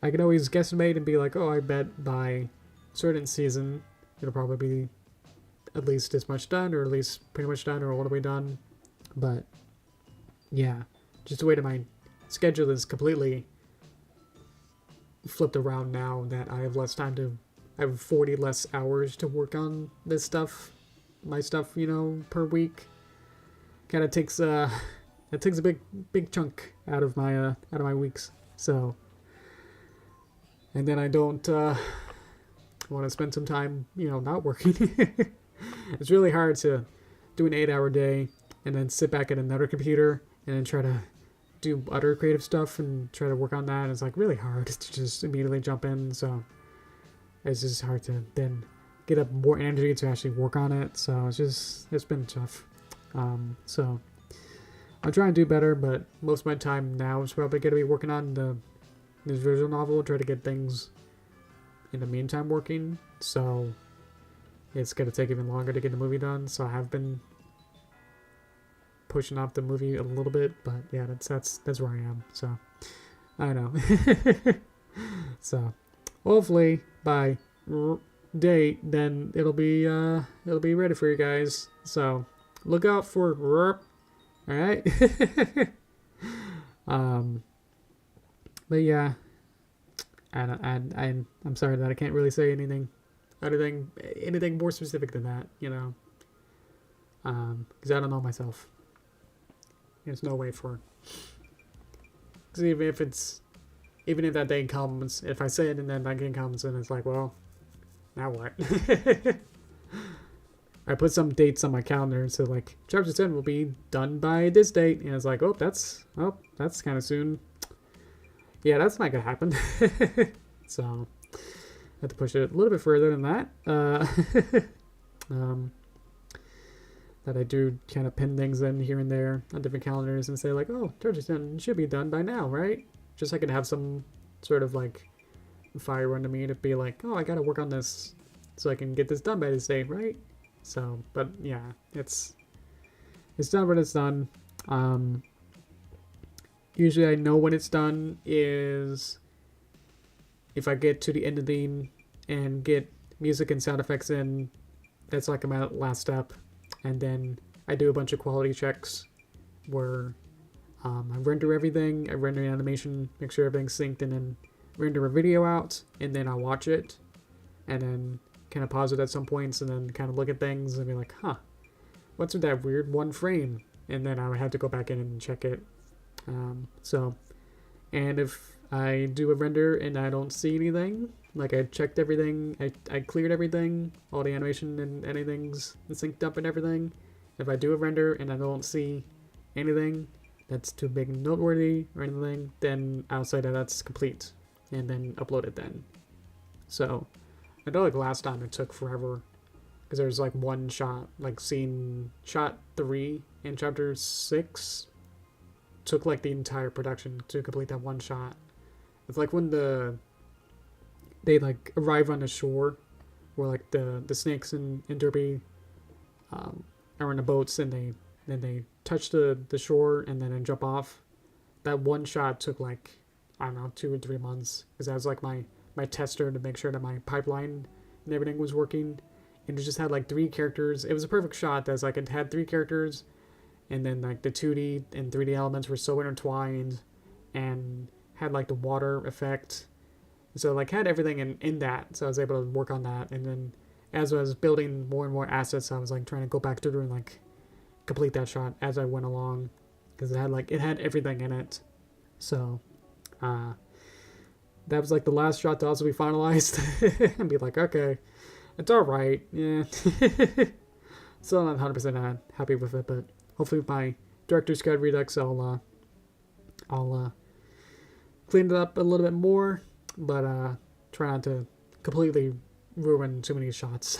I can always guesstimate and be like, oh, I bet by certain season it'll probably be at least this much done, or at least pretty much done, or all the way done. But yeah, just the way that my schedule is completely flipped around now that I have less time to, I have 40 less hours to work on this stuff, my stuff, you know, per week. Kind of takes it takes a big chunk out of my weeks. So, and then I don't want to spend some time, you know, not working. It's really hard to do an 8-hour day and then sit back at another computer and then try to do other creative stuff and try to work on that. It's like really hard to just immediately jump in. So it's just hard to then get up more energy to actually work on it. So it's been tough. So I'm trying to do better, but most of my time now is probably going to be working on this visual novel, try to get things in the meantime working. So it's going to take even longer to get the movie done. So I have been pushing off the movie a little bit, but yeah, that's where I am. So I know. So hopefully by date, then it'll be ready for you guys. So look out for all right. But yeah, I'm sorry that I can't really say anything more specific than that, you know. Because I don't know myself. There's no way for. Because even if that day comes, if I say it and then that day comes and it's like, well, now what? I put some dates on my calendar, so like chapter 10 will be done by this date, and it's like, oh, that's kind of soon. Yeah, that's not gonna happen. So I have to push it a little bit further than that. That I do kind of pin things in here and there on different calendars and say like, oh, chapter 10 should be done by now, right? Just so I can have some sort of like fire under me to be like, oh, I gotta work on this so I can get this done by this date, right? So, but yeah, it's done when it's done. Usually I know when it's done is if I get to the end of the theme and get music and sound effects in, that's like my last step. And then I do a bunch of quality checks where I render everything, I render an animation, make sure everything's synced, and then render a video out, and then I watch it, and then kind of pause it at some points, and then kind of look at things and be like, huh, what's with that weird one frame? And then I would have to go back in and check it. And if I do a render and I don't see anything, like I checked everything, I cleared everything, all the animation and anything's synced up and everything. If I do a render and I don't see anything that's too big and noteworthy or anything, then I'll say that that's complete and then upload it then. So I know like last time it took forever because there's like one shot, like shot 3 in chapter 6 took like the entire production to complete that one shot. It's like when they like arrive on the shore where like the snakes and Derpy are in the boats and they touch the shore and then they jump off. That one shot took like, I don't know, 2 or 3 months because that was like my tester to make sure that my pipeline and everything was working. And it just had like 3 characters. It was a perfect shot that's like it had 3 characters and then like the 2D and 3D elements were so intertwined and had like the water effect. So like had everything in that, so I was able to work on that. And then as I was building more and more assets, I was like trying to go back through and like complete that shot as I went along because it had everything in it. So that was like the last shot to also be finalized and be like, okay, it's all right, yeah. Still not 100% happy with it, but hopefully with my director's cut redux, I'll clean it up a little bit more. But try not to completely ruin too many shots.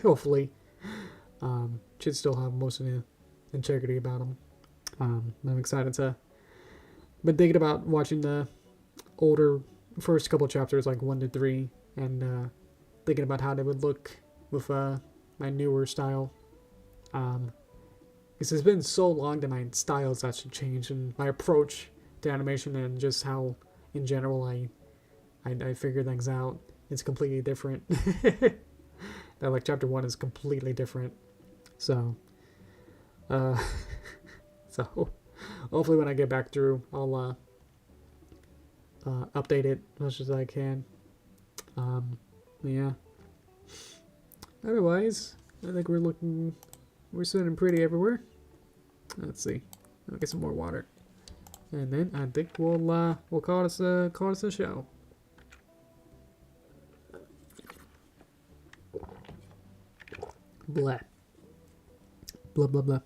Hopefully, should still have most of the integrity about them. I'm excited to. Been thinking about watching the older first couple chapters, like 1 to 3, and thinking about how they would look with my newer style. Because it's been so long that my styles actually changed and my approach to animation and just how, in general, I figure things out. It's completely different. That like chapter 1 is completely different. So so hopefully when I get back through, I'll update it as much as I can. Yeah. Otherwise, I think we're sitting pretty everywhere. Let's see. I'll get some more water, and then I think we'll call this a show. Blah. Blah, blah, blah.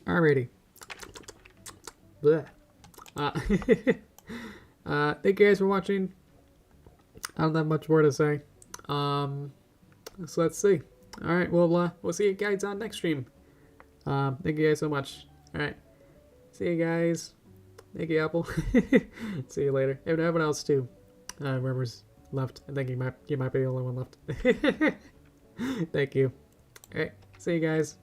Alrighty. Blah. Thank you guys for watching. I don't have much more to say. So let's see. Alright, we'll see you guys on next stream. Thank you guys so much. Alright. See you guys. Thank you, Apple. See you later. And everyone else too. Whoever's left. I think you might be the only one left. Thank you. Alright, see you guys.